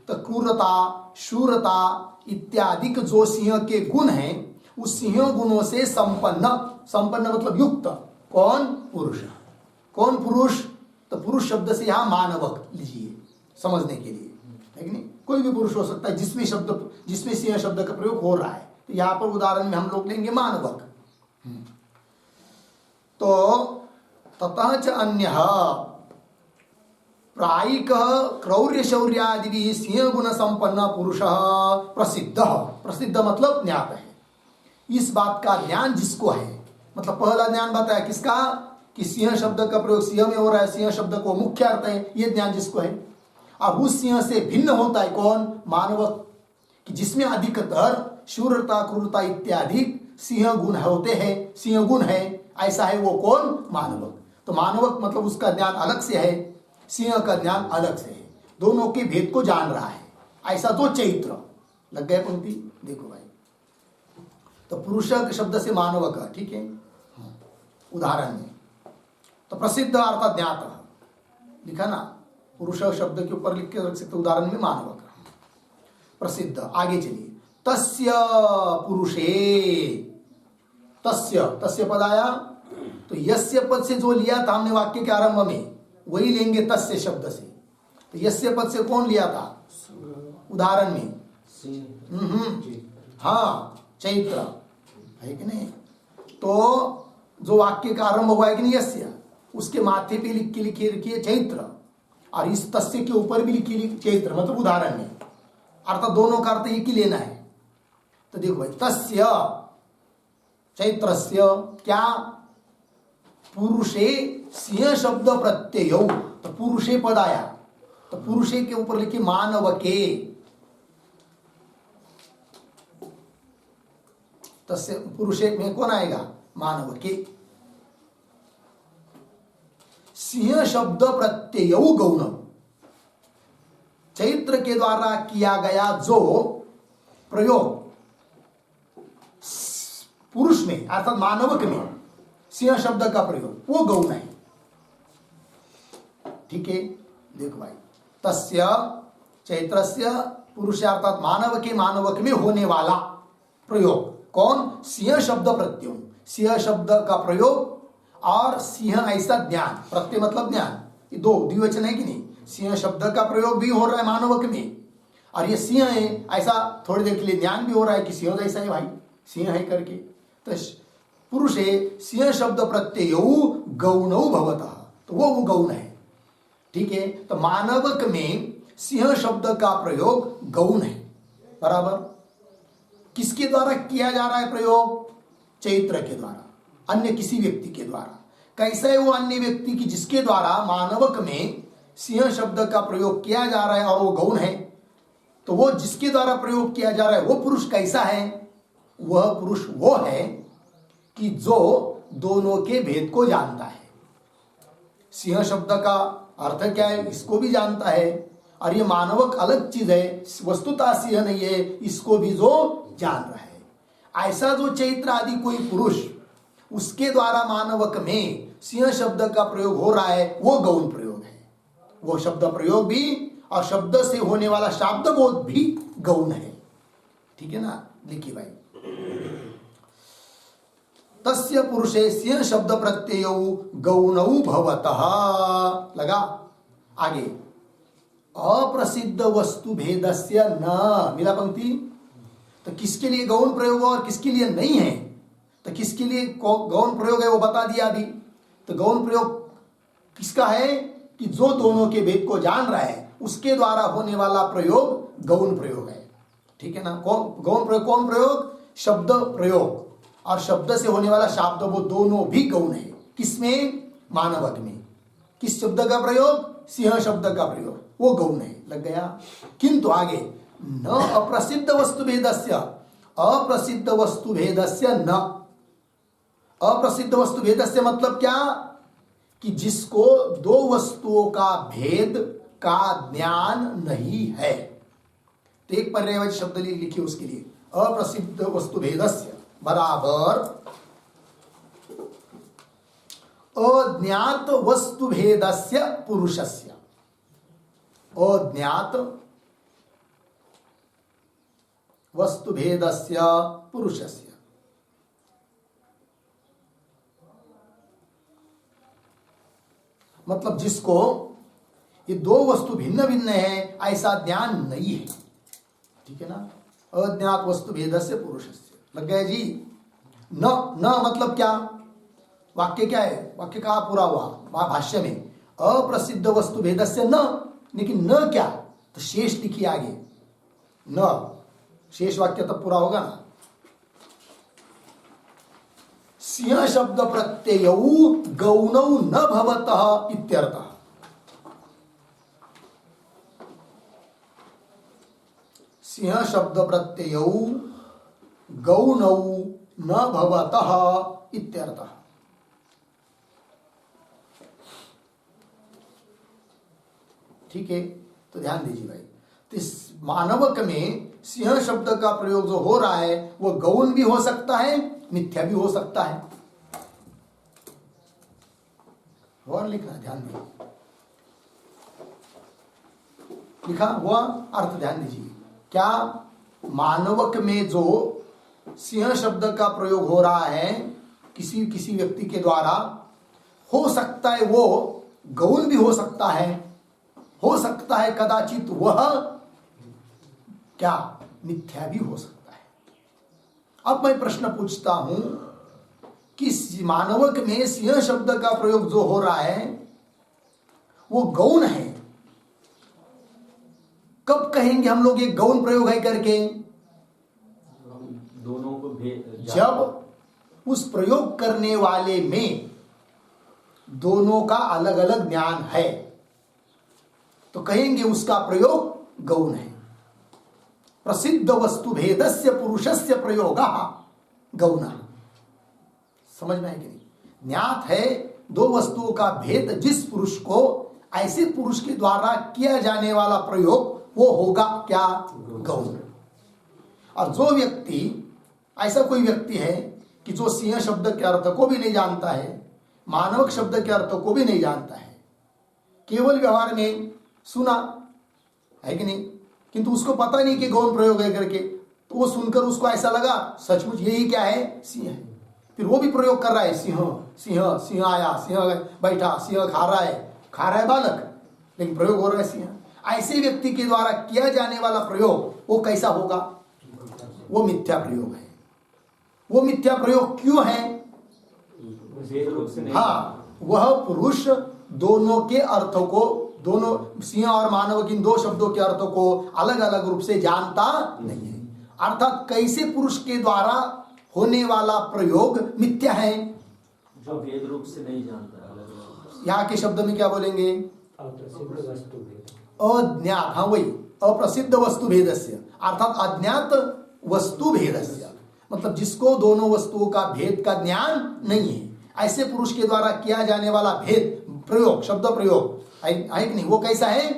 तो क्रूरता शूरता इत्यादि जो सिंह के गुण हैं, उस सिंह गुणों से संपन्न, संपन्न मतलब युक्त, कौन? पुरुष। कौन पुरुष? तो पुरुष शब्द से यहां मानवक लीजिए समझने के लिए, है कि नहीं, कोई भी पुरुष हो सकता है जिसमें शब्द, जिसमें सिंह शब्द का प्रयोग हो रहा है, तो यहां पर उदाहरण में हम लोग लेंगे मानवक। तो ततः च अन्यः प्रायिक क्रौर्य शौर्यादि सिंह गुण संपन्न पुरुष प्रसिद्ध, प्रसिद्ध मतलब ज्ञात है, इस बात का ज्ञान जिसको है, मतलब पहला ज्ञान बताया किसका? कि सिंह शब्द का प्रयोग सिंह में हो रहा है, सिंह शब्द को मुख्य अर्थ है, ये ज्ञान जिसको है। अब उस सिंह से भिन्न होता है कौन? मानवक, कि जिसमें अधिकतर शूरता क्रूरता इत्यादि सिंह गुण होते हैं, सिंह गुण है, ऐसा है वो कौन? मानवक। तो मानवक मतलब उसका ज्ञान अलग से है, सिंह का ज्ञान अलग से है, दोनों के भेद को जान रहा है, ऐसा तो चैत्र। लग गए पंक्ति? देखो भाई, तो पुरुष शब्द से मानवक, ठीक है, उदाहरण में तो प्रसिद्ध अर्थात ज्ञात लिखा ना, पुरुष शब्द के ऊपर लिख के रख सकते, उदाहरण में मानवक प्रसिद्ध। आगे चलिए, तस्य पुरुषे, तस्य, तस्य पद आया, तो यस्य पद से जो लिया था हमने वाक्य के आरंभ में, वही लेंगे तस्य शब्द से। तो यस्य पद से कौन लिया था उदाहरण में? हाँ, चैत्र, है कि नहीं? तो जो वाक्य का आरंभ हुआ है कि नहीं यस्य, उसके माथे पे लिख के लिखिए चैत्र, और इस तस्य के ऊपर भी लिखिए चैत्र, मतलब उदाहरण में, अर्थात दोनों का अर्थ एक ही लेना है। तो देखो भाई, तस्य चैत्रस्य क्या? पुरुषे सिंह शब्द प्रत्यय, तो पुरुषे पद आया, तो पुरुषे के ऊपर लिखिए मानवके, तस्य पुरुषे में कौन आएगा? मानवके। सिंह शब्द प्रत्यय गौण, चैत्र के द्वारा किया गया जो प्रयोग पुरुष में अर्थात मानवक में सिंह शब्द का प्रयोग, वो गौण है, ठीक है। देखो भाई, तस्य चैत्रस्य पुरुष अर्थात मानवक में होने वाला प्रयोग। कौन? सिंह शब्द प्रत्यय, सिंह शब्द का प्रयोग और सिंह ऐसा ज्ञान, प्रत्यय मतलब ज्ञान, ये दो द्विवचन है कि नहीं? सिंह शब्द का प्रयोग भी हो रहा है मानवक में, और ये सिंह है ऐसा थोड़ी देर के लिए ज्ञान भी हो रहा है कि सिंह जैसा है भाई, सिंह है करके। तो पुरुष है सिंह शब्द प्रत्यय गौणौ भवतः, तो वो गौण है। ठीक है, तो मानवक में सिंह शब्द का प्रयोग गौण है। बराबर। किसके द्वारा किया जा रहा है प्रयोग? चैत्र के द्वारा, अन्य किसी व्यक्ति के द्वारा। कैसा है वो अन्य व्यक्ति की जिसके द्वारा मानवक में सिंह शब्द का प्रयोग किया जा रहा है और वो गौण है? तो वो जिसके द्वारा प्रयोग किया जा रहा है वो पुरुष कैसा है? वह पुरुष वो है कि जो दोनों के भेद को जानता है। सिंह शब्द का अर्थ क्या है इसको भी जानता है, और ये मानवक अलग चीज है, वस्तुतः सिंह नहीं है, इसको भी जो जान रहा है। ऐसा जो चैत्र आदि कोई पुरुष, उसके द्वारा मानवक में सिंह शब्द का प्रयोग हो रहा है, वो गौण प्रयोग है। वो शब्द प्रयोग भी और शब्द से होने वाला शब्द बोध भी गौण है। ठीक है ना? लिखिए भाई, तस्य पुरुषे सिंह शब्द प्रत्ययौ गौणौ भवतः। लगा? आगे, अप्रसिद्ध वस्तु भेदस्य न, मिला पंक्ति। तो किसके लिए गौण प्रयोग और किसके लिए नहीं है? तो किसके लिए गौण प्रयोग है वो बता दिया अभी। तो गौण प्रयोग किसका है? कि जो दोनों के भेद को जान रहा है उसके द्वारा होने वाला प्रयोग गौण प्रयोग है। ठीक है ना? गौण प्रयोग कौन प्रयोग? शब्द प्रयोग, और शब्द से होने वाला शब्द वो दोनों भी गौण है। किसमें? मानवक में। किस शब्द का प्रयोग? सिंह शब्द का प्रयोग, वो गौण है। लग गया? किंतु आगे, न अप्रसिद्ध वस्तु भेदस्य, अप्रसिद्ध वस्तु भेदस्य न। अप्रसिद्ध वस्तु भेदस्य मतलब क्या? कि जिसको दो वस्तुओं का भेद का ज्ञान नहीं है। तो एक पर्यायवाची शब्द लिखिए उसके लिए, अप्रसिद्ध वस्तु भेदस्य बराबर अज्ञात वस्तु भेदस्य पुरुषस्य। अज्ञात वस्तु भेदस्य पुरुषस्य, मतलब जिसको ये दो वस्तु भिन्न भिन्न है ऐसा ज्ञान नहीं है। ठीक है ना? अज्ञात वस्तु भेदस्य पुरुषस्य। लग गया जी? न, न मतलब क्या? वाक्य क्या है? वाक्य कहाँ पूरा हुआ? भाष्य में अप्रसिद्ध वस्तु भेदस्य न, लेकिन न क्या? तो शेष लिखिए आगे, न शेष वाक्य तब पूरा होगा ना। सिंह शब्द प्रत्ययौ गौणौ न भवतः इत्यर्थः। सिंह शब्द प्रत्ययौ गौणौ न भवतः इत्यर्थः। ठीक है, तो ध्यान दीजिए भाई। तो इस मानवक में सिंह शब्द का प्रयोग जो हो रहा है वो गौण भी हो सकता है, मिथ्या भी हो सकता है। और लिखना, ध्यान दीजिए, लिखा हुआ अर्थ ध्यान दीजिए। क्या मानवक में जो सिंह शब्द का प्रयोग हो रहा है किसी किसी व्यक्ति के द्वारा, हो सकता है वो गौण भी हो सकता है कदाचित वह क्या मिथ्या भी हो सकता है। अब मैं प्रश्न पूछता हूं कि मानवक में सिंह शब्द का प्रयोग जो हो रहा है वो गौण है, कब कहेंगे हम लोग ये गौण प्रयोग है करके? दोनों को जब उस प्रयोग करने वाले में दोनों का अलग अलग ज्ञान है तो कहेंगे उसका प्रयोग गौण है। प्रसिद्ध वस्तु भेदस्य पुरुषस्य प्रयोगः गौणः। समझ में है कि नहीं? ज्ञात है दो वस्तुओं का भेद जिस पुरुष को, ऐसे पुरुष के द्वारा किया जाने वाला प्रयोग वो होगा क्या? गौण। और जो व्यक्ति, ऐसा कोई व्यक्ति है कि जो सिंह शब्द के अर्थ को भी नहीं जानता है, मानवक शब्द के अर्थ को भी नहीं जानता है, केवल व्यवहार में सुना है कि नहीं, किंतु उसको पता नहीं कि गौण प्रयोग है करके, तो वो सुनकर उसको ऐसा लगा सचमुच यही क्या है, सिंह है। फिर वो भी प्रयोग कर रहा है, सिंह सिंह सिंह आया, सिंह बैठा, सिंह खा रहा है बालक, लेकिन प्रयोग हो रहा है सिंह। ऐसे व्यक्ति के द्वारा किया जाने वाला प्रयोग वो कैसा होगा, वो मिथ्या प्रयोग है। वो मिथ्या प्रयोग क्यों है? हाँ, वह पुरुष दोनों के अर्थों को, दोनों सिंह और मानव की दो शब्दों के अर्थों को अलग अलग रूप से जानता नहीं है। अर्थात कैसे पुरुष के द्वारा होने वाला प्रयोग मिथ्या है, जो भेद रूप से नहीं जानता। यहाँ के शब्द में क्या बोलेंगे, अज्ञात, हाँ वही अप्रसिद्ध वस्तु भेदस्य, अर्थात अज्ञात वस्तु भेदस्य, मतलब जिसको दोनों वस्तुओं का भेद का ज्ञान नहीं है, ऐसे पुरुष के द्वारा किया जाने वाला भेद प्रयोग, शब्द प्रयोग है कि नहीं, वो कैसा है,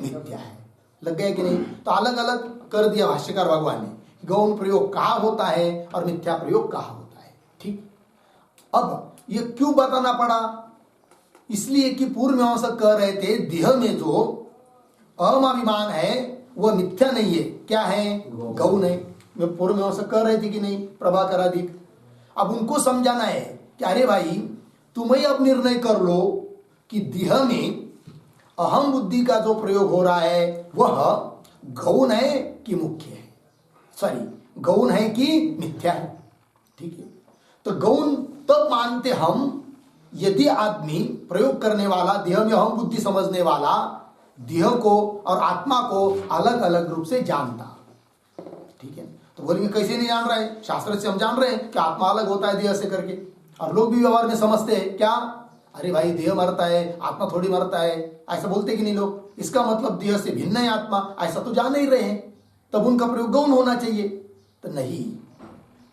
मिथ्या है। लग गया कि नहीं? तो अलग अलग कर दिया भाष्यकार भगवान ने, गौण प्रयोग कहाँ होता है और मिथ्या प्रयोग कहाँ होता है। ठीक, अब ये क्यों बताना पड़ा, इसलिए कि पूर्व मीमांसक कह रहे थे देह में जो अहम अभिमान है वह मिथ्या नहीं है, क्या है, गौण है। पूर्व मीमांसक कह रहे थे कि नहीं, प्रभाकर अधिक। अब उनको समझाना है कि अरे भाई तुम्हें अब निर्णय कर लो कि देह में अहम बुद्धि का जो प्रयोग हो रहा है वह गौण है कि मुख्य है, सॉरी गौण है कि मिथ्या है। ठीक है, तो गौण तब मानते हम यदि आदमी प्रयोग करने वाला, देह में अहम बुद्धि समझने वाला देह को और आत्मा को अलग अलग रूप से जानता। ठीक है, तो बोलेंगे कैसे नहीं जान रहा है, शास्त्र से हम जान रहे हैं कि आत्मा अलग होता है देह से करके, और लोग भी व्यवहार में समझते हैं क्या, अरे भाई देह मरता है आत्मा थोड़ी मरता है, ऐसा बोलते कि नहीं लोग, इसका मतलब देह से भिन्न है आत्मा, ऐसा तो जान नहीं रहे हैं, तब उनका प्रयोग गौण होना चाहिए। तो नहीं,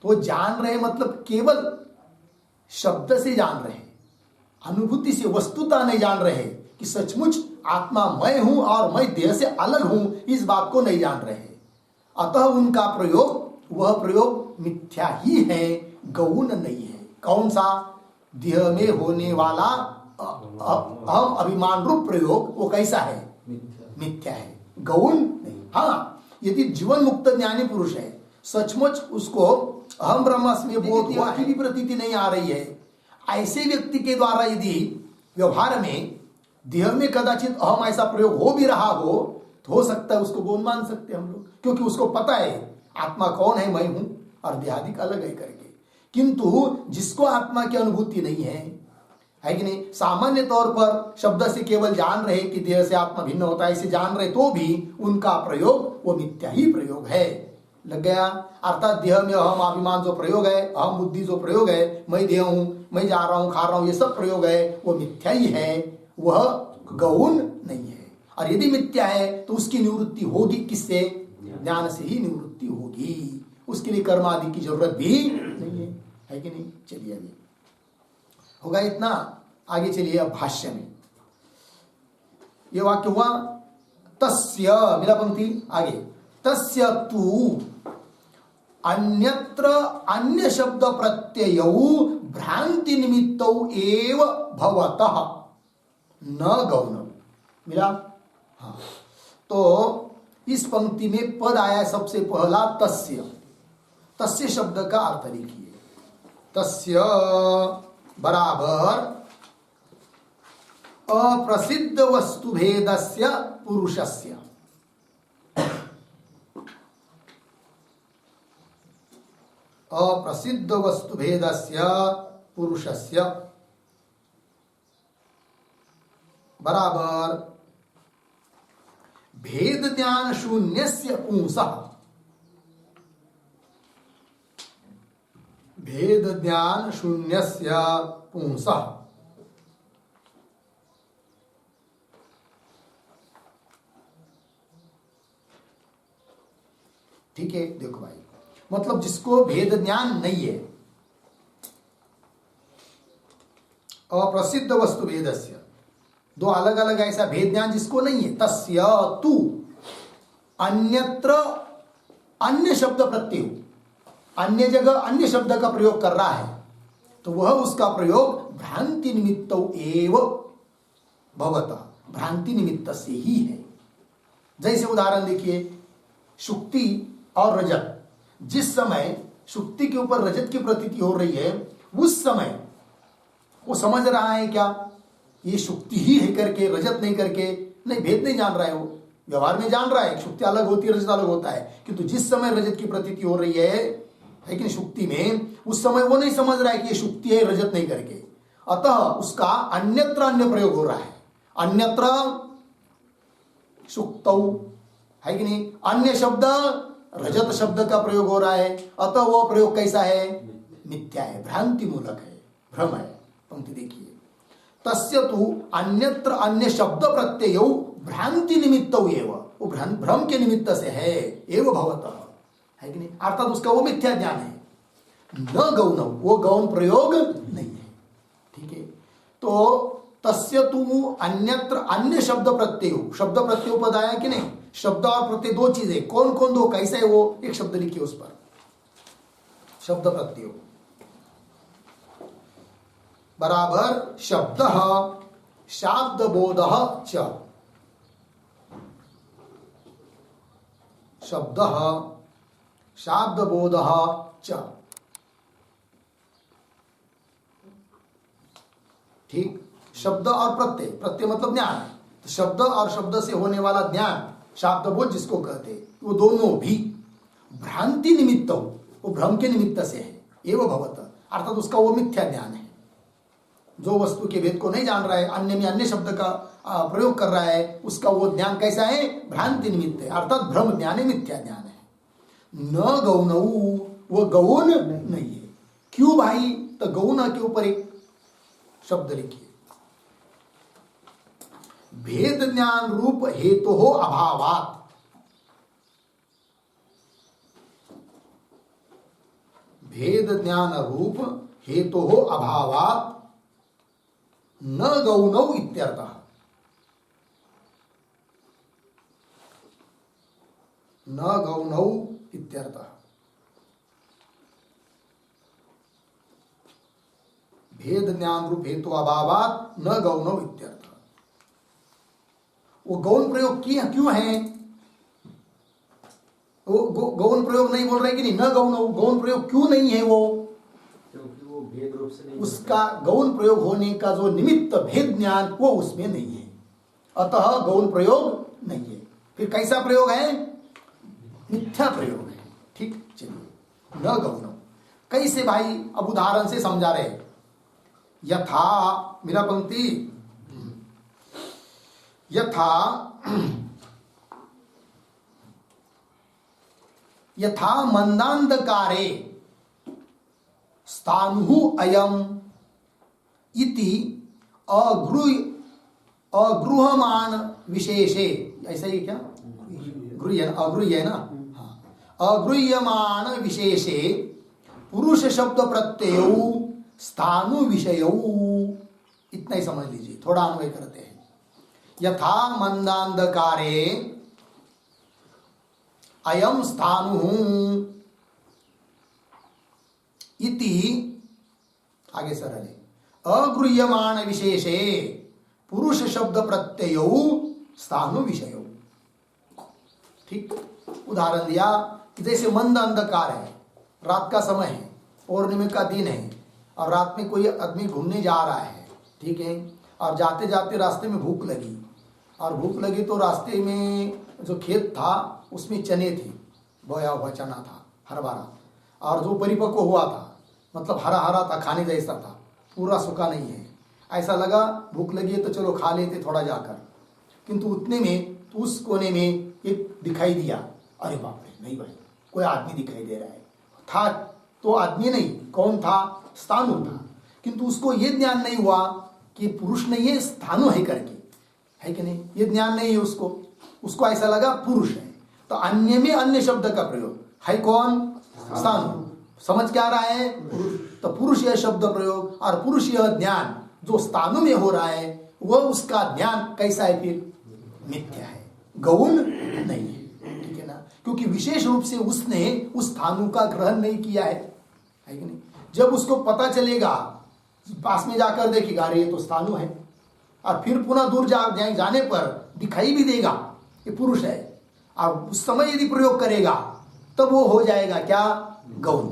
तो जान रहे मतलब केवल शब्द से जान रहे हैं, अनुभूति से, वस्तुता नहीं जान रहे कि सचमुच आत्मा मैं हूं और मैं देह से अलग हूं, इस बात को नहीं जान रहे। अतः उनका प्रयोग, वह प्रयोग मिथ्या ही है, गौण नहीं है। कौन सा, देह में होने वाला अहम अभिमान रूप प्रयोग, वो कैसा है, मिथ्या है, गौण नहीं। हाँ, यदि जीवन मुक्त ज्ञानी पुरुष है, सचमुच उसको अहम ब्रह्मास्मि बोध हुआ की भी प्रतीति नहीं आ रही है, ऐसे व्यक्ति के द्वारा यदि व्यवहार में देह में कदाचित अहम ऐसा प्रयोग हो भी रहा हो, तो हो सकता है उसको गौण मान सकते हैं हम लोग, क्योंकि उसको पता है आत्मा कौन है, मैं हूं और देहादिक अलग है करके। किंतु जिसको आत्मा की अनुभूति नहीं है कि नहीं, सामान्य तौर पर शब्द से केवल जान रहे कि देह से आत्मा भिन्न होता है, इसे जान रहे, तो भी उनका प्रयोग वो मिथ्या ही प्रयोग है। लग गया, अर्थात देह में अहम अभिमान जो प्रयोग है, अहम बुद्धि जो प्रयोग है, मैं देह हूं, मैं जा रहा हूं, खा रहा हूं, ये सब प्रयोग है, वो मिथ्या ही है, वह गौण नहीं है। और यदि मिथ्या है तो उसकी निवृत्ति होगी किससे, ज्ञान से ही निवृत्ति होगी, उसके लिए कर्म आदि की जरूरत भी नहीं है कि नहीं। चलिए अभी होगा इतना, आगे चलिए अब भाष्य में। यह वाक्य हुआ तस्य, मेरा पंक्ति आगे, तस्य तु अन्यत्र अन्य शब्द प्रत्ययौ भ्रांति निमित्तौ एव भवतः न गौणम। मिला, हाँ, तो इस पंक्ति में पद आया सबसे पहला तस्य। तस्य शब्द का अर्थ लिखिए, तस्य बराबर अप्रसिद्ध वस्तु भेदस्य पुरुषस्य। अप्रसिद्ध वस्तु भेदस्य पुरुषस्य बराबर भेद ज्ञान शून्यस्य पुंसः। भेद ज्ञान शून्यस्य पुंसः। ठीक है, देखो भाई, मतलब जिसको भेद ज्ञान नहीं है, अप्रसिद्ध वस्तु भेदस्य, दो अलग अलग ऐसा भेद ज्ञान जिसको नहीं है, तस्य तु अन्यत्र अन्य शब्द प्रत्यय, अन्य जगह अन्य शब्द का प्रयोग कर रहा है, तो वह उसका प्रयोग भ्रांति निमित्त एव भवतः, भ्रांति निमित्त से ही है। जैसे उदाहरण देखिए, शुक्ति और रजत, जिस समय शुक्ति के ऊपर रजत की प्रतीति हो रही है, उस समय वो समझ रहा है क्या ये शुक्ति ही है करके, रजत नहीं करके? नहीं, भेद नहीं जान रहा है। वो व्यवहार में जान रहा है शुक्ति अलग होती है, रजत अलग होता है, किंतु जिस समय रजत की प्रतीति हो रही है कि नहीं शुक्ति में, उस समय वो नहीं समझ रहा है कि ये शुक्ति है, रजत नहीं करके। अतः उसका अन्यत्र अन्य प्रयोग हो रहा है। अन्यत्र शुक्तौ है कि नहीं, अन्य शब्द रजत शब्द का प्रयोग हो रहा है। अतः वो प्रयोग कैसा है? मिथ्या है, भ्रांति मूलक है, भ्रम है। पंक्ति देखिए, तस्य तु अन्यत्र अन्य शब्द प्रत्ययो भ्रांति निमित्तौ एव, वो भ्रम के निमित्त से है, एव भवतः, है कि नहीं, अर्थात उसका वो मिथ्या ज्ञान है। न गौण, वो गौण प्रयोग नहीं है। ठीक है, तो तस्य तु अन्यत्र अन्य शब्द प्रत्यय, शब्द प्रत्यय पद आया कि नहीं? शब्द और प्रत्यय दो चीजें, कौन कौन दो, कैसे है वो? एक शब्द लिखिए उस पर, शब्द प्रत्यय बराबर शब्द शाब्द बोध च, शब्द शाब्द बोध च। ठीक, शब्द और प्रत्यय, प्रत्यय मतलब ज्ञान, तो शब्द और शब्द से होने वाला ज्ञान, शाब्द बोध जिसको कहते हैं, वो दोनों भी भ्रांति निमित्त, वो भ्रम के निमित्त से है, एवं भवत, अर्थात उसका वो मिथ्या ज्ञान है। जो वस्तु के भेद को नहीं जान रहा है, अन्य में अन्य शब्द का प्रयोग कर रहा है, उसका वो ज्ञान कैसा है? भ्रांति निमित्त है, अर्थात भ्रम ज्ञान है, मिथ्या ज्ञान है। न गौणौ, वो गौण नहीं है। क्यों भाई? तो गौण के ऊपर एक शब्द लिखिए, भेद ज्ञान रूप हेतु हो अभावात, भेद ज्ञान रूप हेतु हो अभावात न गौणौ इत्यर्थः। न गौणौ इत्यर्थः, भेद ज्ञान रूप हेतु अभावात न गौणौ इत्यर्थः। वो गौण प्रयोग किया क्यों है? वो गौण प्रयोग नहीं बोल रहे कि नहीं, न गौणौ, गौण प्रयोग क्यों नहीं है? वो क्योंकि वो भेद रूप से नहीं, उसका गौण प्रयोग होने का जो निमित्त भेद ज्ञान वो उसमें नहीं है, अतः गौण प्रयोग नहीं है। फिर कैसा प्रयोग है? मिथ्या प्रयोग है। ठीक, चलिए, न गौण कैसे भाई? अब उदाहरण से समझा रहे। यथा, मेरा पंक्ति, यथा यथा मंदांधकारे स्थानु अयम इति अगृह्यमान विशेषे, ऐसा ही क्या? अगृह्य है ना? हाँ, अगृह्यमान विशेषे पुरुष शब्द प्रत्यय स्थानु विषय, इतना ही समझ लीजिए, थोड़ा अन्वय करते हैं। यथा मंदांधकारे अयम स्थानु इति, आगे सरल, अगृह्यमान विशेषे पुरुष शब्द प्रत्यय स्थानु विषय। ठीक, उदाहरण दिया कि जैसे मंद अंधकार है, रात का समय है, पौर्णिमा का दिन है, और रात में कोई आदमी घूमने जा रहा है, ठीक है, और जाते जाते रास्ते में भूख लगी, और भूख लगी तो रास्ते में जो खेत था उसमें चने थे, बोया हुआ चना था, हरा, और जो परिपक्व हुआ था, मतलब हरा हरा था, खाने जैसा था, पूरा सूखा नहीं है। ऐसा लगा भूख लगी है तो चलो खा लेते थोड़ा जाकर, किंतु उतने में तो उस कोने में एक दिखाई दिया, अरे बाप रे, नहीं भाई, कोई आदमी दिखाई दे रहा है। था तो आदमी नहीं, कौन था? स्थानु था, किंतु उसको ये ज्ञान नहीं हुआ कि पुरुष नहीं है, स्थानु है करके, है कि नहीं? ये ज्ञान नहीं है उसको, उसको ऐसा लगा पुरुष है, तो अन्य में अन्य शब्द का प्रयोग है, कौन? स्थानु। समझ क्या रहा है? तो पुरुष यह शब्द प्रयोग और पुरुष यह ज्ञान जो स्थानु में हो रहा है, वह उसका ज्ञान कैसा है? फिर मिथ्या है, गौण नहीं है। ठीक है ना? क्योंकि विशेष रूप से उसने उस स्थानु का ग्रहण नहीं किया है कि नहीं? जब उसको पता चलेगा, पास में जाकर देखेगा, अरे ये तो स्थानु है, और फिर पुनः दूर जाने पर दिखाई भी देगा ये पुरुष है, अब उस समय यदि प्रयोग करेगा तब वो हो जाएगा क्या, गौण।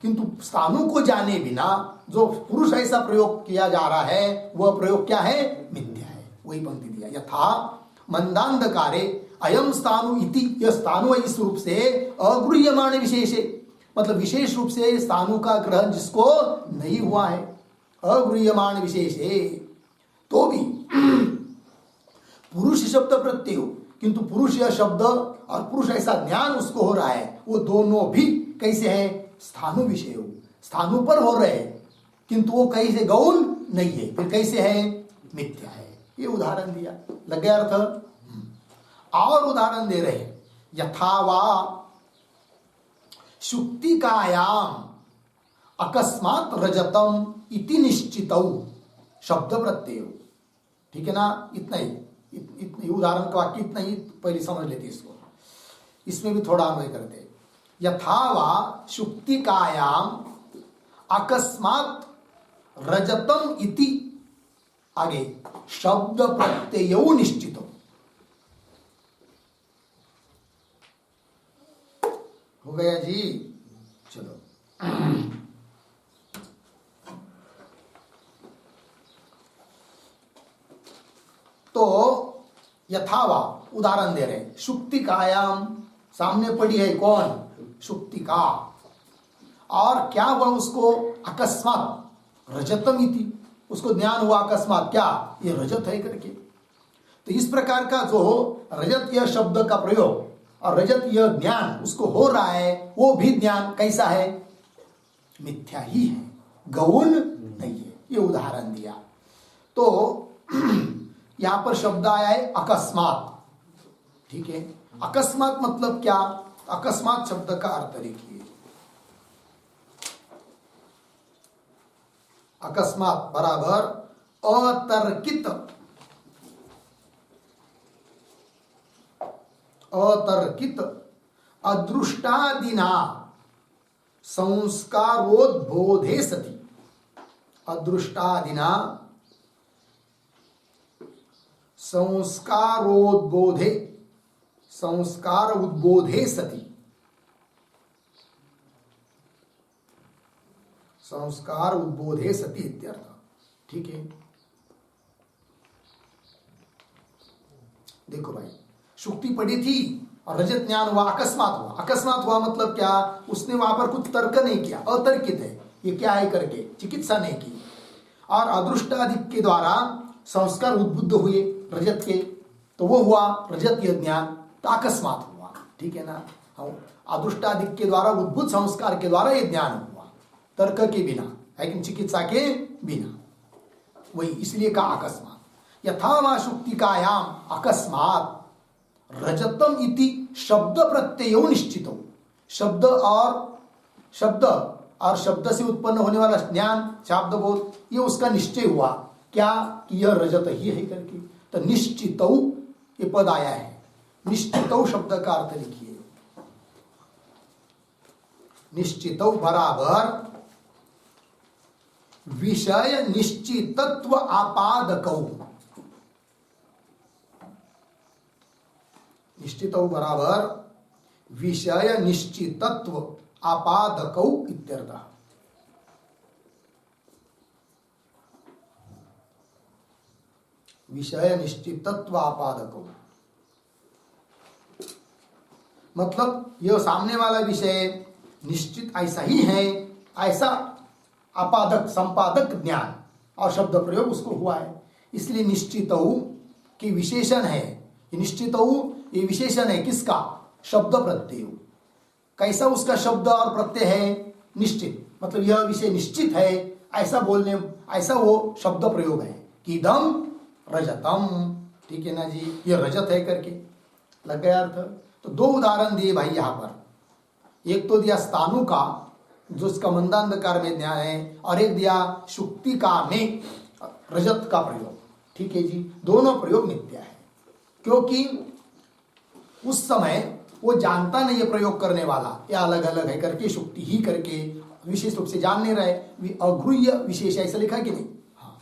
किंतु स्थानु को जाने बिना जो पुरुष ऐसा प्रयोग किया जा रहा है वह प्रयोग क्या है, मिथ्या है। वही पंक्ति दिया, यथा मंदांधकारे अयम स्थानु इति, यह स्थानु इस रूप से अगृह्यमाण विशेषे, मतलब विशेष रूप से स्थानु का ग्रहण जिसको नहीं हुआ है, अगृह्यमाण विशेषे, तो भी पुरुष शब्द प्रत्यय, किंतु पुरुष यह शब्द और पुरुष ऐसा ज्ञान उसको हो रहा है, वो दोनों भी कैसे है, स्थानु विषय हो, स्थानु पर हो रहे हैं, किंतु वो कैसे गौण नहीं है, फिर कैसे है, मिथ्या है। ये उदाहरण दिया, लग गया अर्थ। और उदाहरण दे रहे, यथावा शुक्तिकायाम अकस्मात रजतम इति निश्चितौ शब्द प्रत्यय। ठीक है ना, इतना ही उदाहरण का वाक्य इतना ही पहले समझ लेते इसको, इसमें भी थोड़ा अन्वय करते। यथावा शुक्तिकायाम अकस्मात रजतम इति, आगे शब्द प्रत्यय निश्चित हो गया जी। चलो तो यथावा उदाहरण दे रहे, शुक्तिकायाम सामने पड़ी है कौन, शुक्तिका, और क्या हुआ उसको, अकस्मात रजतम इति, उसको ज्ञान हुआ अकस्मात क्या, ये रजत है करके। तो इस प्रकार का जो रजत यह शब्द का प्रयोग और रजत यह ज्ञान उसको हो रहा है, वो भी ज्ञान कैसा है, मिथ्या ही है, गौण नहीं है। ये उदाहरण दिया। तो यहां पर शब्द आया है अकस्मात। ठीक है, अकस्मात मतलब क्या, अकस्मात शब्द का अर्थ लिखिए, अकस्मात बराबर अतर्कित, अतर्कित अदृष्टादिना संस्कारोद्बोधे सति, अदृष्टादिना संस्कारोद्बोधे, संस्कार उद्बोधे सति, संस्कार उद्बोधे सति इत्यर्थ। ठीक है, देखो भाई, शुक्ति पड़ी थी और रजत ज्ञान हुआ, अकस्मात हुआ। अकस्मात हुआ मतलब क्या, उसने वहां पर कुछ तर्क नहीं किया, अतर्कित है, ये क्या है करके चिकित्सा नहीं की, और अदृष्टादिक के द्वारा संस्कार उद्बुद्ध हुए रजत के, तो वो हुआ रजत यह ज्ञान, तो अकस्मात हुआ। ठीक है ना, अदृष्टादिक के द्वारा उद्बुद्ध संस्कार के द्वारा यह ज्ञान हुआ, तर्क के बिना, लेकिन चिकित्सा के बिना, वही इसलिए कहा अकस्मात। यथा शुक्तिकायाम अकस्मात रजतम इति शब्द प्रत्यय निश्चित, शब्द और शब्द से उत्पन्न होने वाला ज्ञान, शब्द बोध, ये उसका निश्चय हुआ क्या, कि यह रजत ही है करके। तो निश्चित ये पद आया है, निश्चित शब्द का अर्थ लिखिए, निश्चित बराबर विषय निश्चितत्व आपादकौ, निश्चित बराबर विषय निश्चितत्व आपादकौ इत्यर्थः। विषय निश्चितत्व आपादकौ मतलब यह सामने वाला विषय निश्चित ऐसा ही है, ऐसा आपादक संपादक ज्ञान और शब्द प्रयोग उसको हुआ है, इसलिए निश्चित की विशेषण है। निश्चित ये विशेषण है किसका, शब्द प्रत्यय। कैसा उसका शब्द और प्रत्यय है, निश्चित, मतलब यह विषय निश्चित है, ऐसा बोलने, ऐसा वो शब्द प्रयोग है कि इदम रजतम। ठीक है ना जी, ये रजत है करके लग गया अर्थ। तो दो उदाहरण दिए भाई यहाँ पर, एक तो दिया स्थानु का जो उसका मंदांधकार में ज्ञान है, और एक दिया शुक्तिका में रजत का प्रयोग। ठीक है जी, दोनों प्रयोग मिथ्या है, क्योंकि उस समय वो जानता नहीं है प्रयोग करने वाला, या अलग अलग है करके शुक्ति ही करके विशेष रूप से जान नहीं रहे, अगृह्य विशेष ऐसा लिखा कि नहीं। हाँ,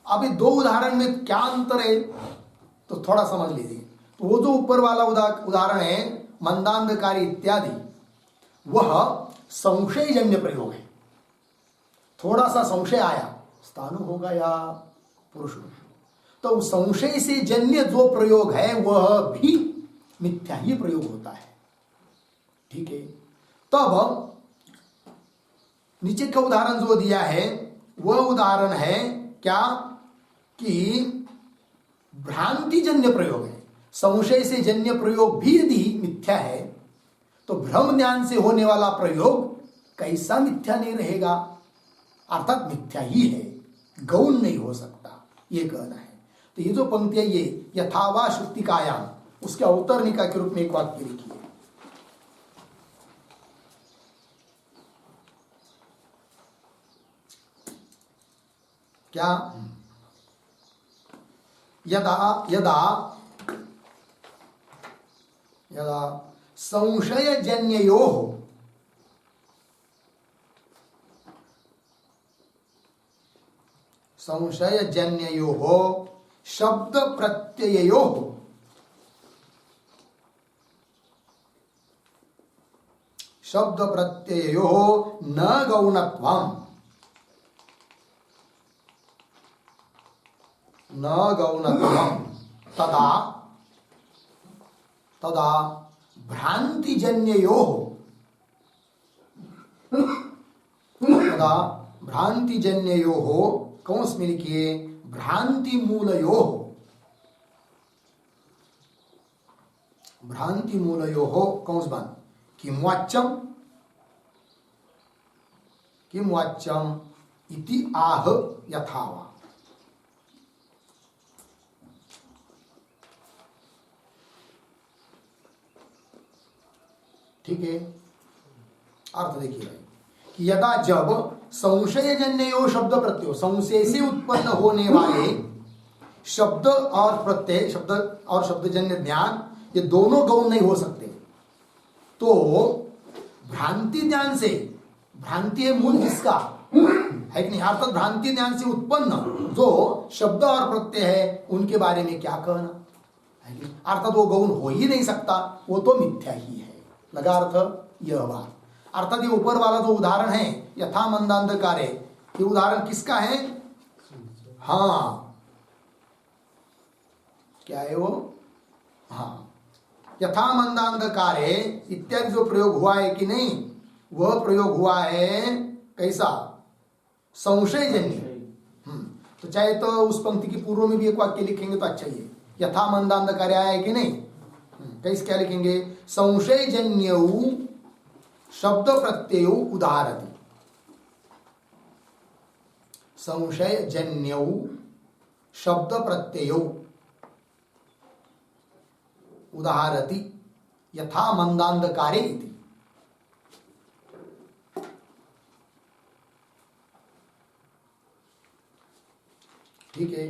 अब ये दो उदाहरण में क्या अंतर है तो थोड़ा समझ लीजिए। तो वो जो ऊपर वाला उदाहरण है मंदांधकारी इत्यादि, वह संशयजन्य प्रयोग है। थोड़ा सा संशय आया, स्थानु होगा या पुरुष होगा, तो संशय से जन्य जो प्रयोग है वह भी मिथ्या ही प्रयोग होता है। ठीक है, तब नीचे का उदाहरण जो दिया है वह उदाहरण है क्या कि भ्रांतिजन्य प्रयोग है। संशय से जन्य प्रयोग भी यदि मिथ्या है तो भ्रम ज्ञान से होने वाला प्रयोग कैसा मिथ्या नहीं रहेगा, अर्थात मिथ्या ही है, गौण नहीं हो सकता, ये कहना है। तो ये जो पंक्ति है ये यथावा श्रुतिकायाम, उसके अवतरणिका के रूप में एक वाक्य लिखिए। क्या? यदा यदा यदा संशयजन्ययोः शब्द प्रत्यययोः न गौणत्वम् तदा भ्रांतिजन्ययोः कौंस में लिखिए भ्रांति मूलयोः कौंस बंद किं वाच्यम इति आह यथावा। ठीक है, अर्थ देखिए भाई कि यदा जब संशयजन्य शब्द प्रत्यय, संशय से उत्पन्न होने वाले शब्द और प्रत्यय, शब्द और शब्दजन्य ज्ञान, ये दोनों गौण नहीं हो सकते, तो भ्रांति ज्ञान से, भ्रांति है मूल जिसका है कि नहीं, अर्थात भ्रांति ज्ञान से उत्पन्न जो शब्द और प्रत्यय है उनके बारे में क्या कहना है, अर्थात वो गौण हो ही नहीं सकता, वो तो मिथ्या ही है। लगा अर्थ यह बात। अर्थात ये ऊपर वाला जो उदाहरण है यथा मंदांधकारे, ये उदाहरण किसका है? हाँ, क्या है वो? हाँ, यथा मंदांधकारे इत्यादि जो प्रयोग हुआ है कि नहीं, वह प्रयोग हुआ है कैसा? संशयजन्य। तो चाहे तो उस पंक्ति की पूर्व में भी एक वाक्य लिखेंगे तो अच्छा ही है। यथा मंदांधकारे आया है कि नहीं, कैसे क्या लिखेंगे? संशयजन्य शब्द प्रत्यय उदाहरति, संशयजन्य शब्द प्रत्यय उदाहरति यथा मंदांधकारे इति। ठीक है,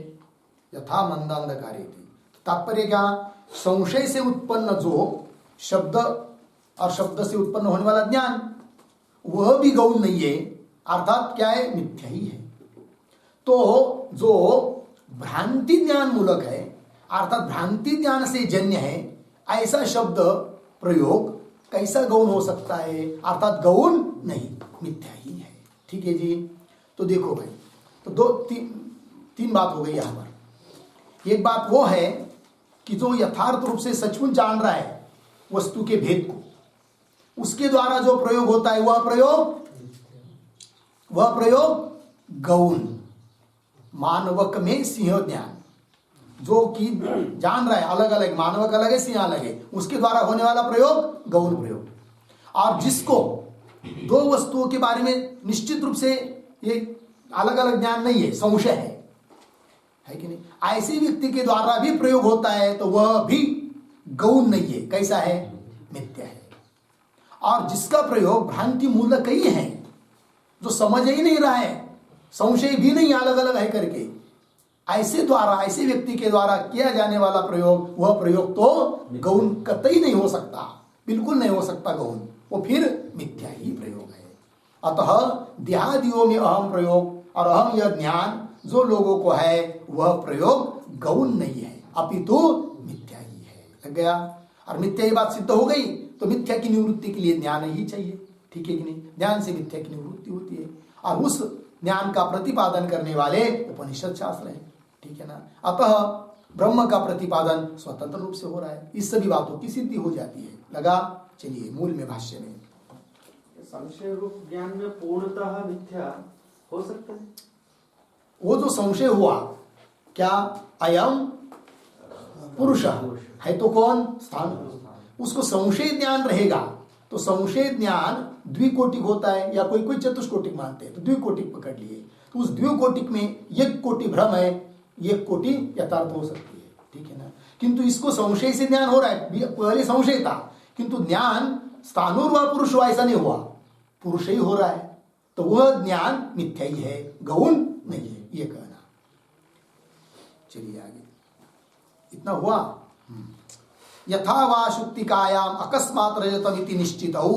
यथा मंदांधकारे इति। तात्पर्य क्या? संशय से उत्पन्न जो शब्द और शब्द से उत्पन्न होने वाला ज्ञान वह भी गौण नहीं है, अर्थात क्या है? मिथ्या ही है। तो जो भ्रांति ज्ञान मूलक है, अर्थात भ्रांति ज्ञान से जन्य है, ऐसा शब्द प्रयोग कैसा गौण हो सकता है? अर्थात गौण नहीं, मिथ्या ही है। ठीक है जी। तो देखो भाई, तो तीन बात हो गई यहां पर। एक बात वो है कि जो यथार्थ रूप से सचमुच जान रहा है वस्तु के भेद को, उसके द्वारा जो प्रयोग होता है वह प्रयोग गौण। मानवक में सिंह ज्ञान, जो कि जान रहा है अलग अलग, मानवक अलग है, सिंह अलग है, उसके द्वारा होने वाला प्रयोग गौण प्रयोग। और जिसको दो वस्तुओं के बारे में निश्चित रूप से ये अलग अलग ज्ञान नहीं है, संशय है कि नहीं, ऐसे व्यक्ति के द्वारा भी प्रयोग होता है तो वह भी गौण नहीं है, कैसा है? मिथ्या है। और जिसका प्रयोग भ्रांति मूलक ही है, जो समझ ही नहीं रहा है, संशय भी नहीं अलग अलग है करके, ऐसे व्यक्ति के द्वारा किया जाने वाला प्रयोग, वह प्रयोग तो गौण कतई नहीं हो सकता, बिल्कुल नहीं हो सकता गौण, वो फिर मिथ्या ही प्रयोग है। अतः देहादियों में अहम प्रयोग और अहम यह ज्ञान जो लोगों को है वह प्रयोग गौण नहीं है, अपितु मिथ्या ही है। लग गया। और मिथ्या ये बात सिद्ध हो गई तो मिथ्या की निवृत्ति के लिए ज्ञान ही चाहिए, ठीक है कि नहीं? ज्ञान से मिथ्या की निवृत्ति होती है और उस ज्ञान का प्रतिपादन करने वाले उपनिषद शास्त्र है, ठीक है ना। अतः ब्रह्म का प्रतिपादन स्वतंत्र रूप से हो रहा है, इस सभी बातों की सिद्धि हो जाती है। लगा? चलिए मूल में भाष्य में संशय रूप ज्ञान में पूर्णतः मिथ्या हो सकता है। वो जो संशय हुआ, क्या अयम पुरुष है तो कौन? स्थान। उसको संशय ज्ञान रहेगा तो संशय ज्ञान द्विकोटिक होता है, या कोई कोई चतुष्कोटिक मानते हैं तो द्विकोटिक पकड़ लिए, तो उस द्विकोटिक में एक कोटि भ्रम है, एक कोटि यथार्थ हो सकती है, ठीक है ना। किंतु इसको संशय से ज्ञान हो रहा है, पहले संशय था किंतु ज्ञान स्थानुर हुआ पुरुष हुआ ऐसा नहीं हुआ, पुरुष ही हो रहा है, तो वह ज्ञान मिथ्या ही है, गौण नहीं है, ये कहना। चलिए आगे, इतना हुआ। यथा वा शुक्तिकायाम अकस्मात रजतम इति निश्चितौ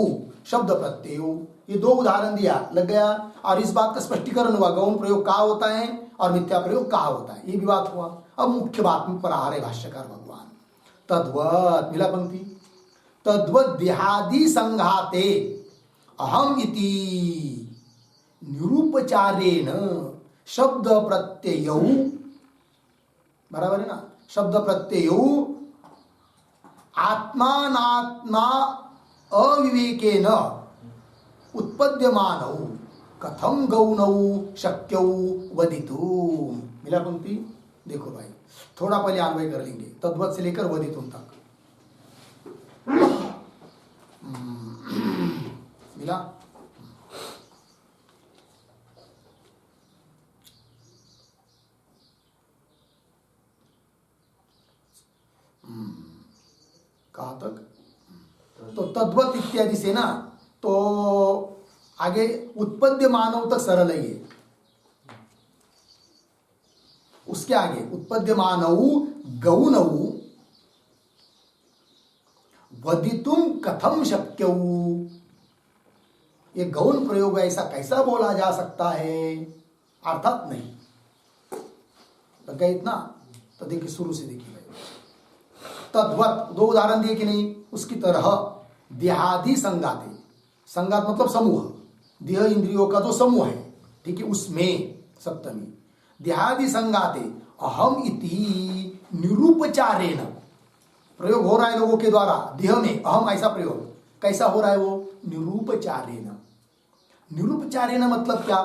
शब्द प्रत्ययो, ये दो उदाहरण दिया, लग गया। और इस बात का स्पष्टीकरण हुआ, गौण प्रयोग कहाँ होता है और मिथ्या प्रयोग कहाँ होता है, ये भी बात हुआ। अब मुख्य बात में पर आ रहे भाष्यकार भगवान, तद्वत्, मिला पंक्ति, तद्वत् देहादि संघाते अहम इति निरूपचारेण शब्द प्रत्ययौ, बराबर है ना, शब्द प्रत्ययौ आत्मानात्मा अविवेकेन उत्पद्यमानौ कथम गौणौ शक्यौ वदितुम। मिला पंक्ति? देखो भाई, थोड़ा पहले अन्वय कर लेंगे, तद्वत से लेकर वदितुम तक। मिला? कहाँ तक? तो तद्वत इत्यादि से ना, तो आगे उत्पद्य मानव तक सरल है ये, उसके आगे उत्पद्य मानव गौणौ वदितुम कथम शक्यौ, ये गौण प्रयोग ऐसा कैसा बोला जा सकता है, अर्थात नहीं। लग गया इतना? तो देखिए शुरू से देखिए, तद्वत दो उदाहरण दिए कि नहीं, उसकी तरह देहादि संगाते, संगात मतलब समूह, देह इंद्रियों का जो समूह है, ठीक है, उसमें सप्तमी, देहादि संगाते अहम इति निरूपचारेण, प्रयोग हो रहा है लोगों के द्वारा देह में अहम, ऐसा प्रयोग कैसा हो रहा है? वो निरूपचारेण। निरूपचारेण मतलब क्या?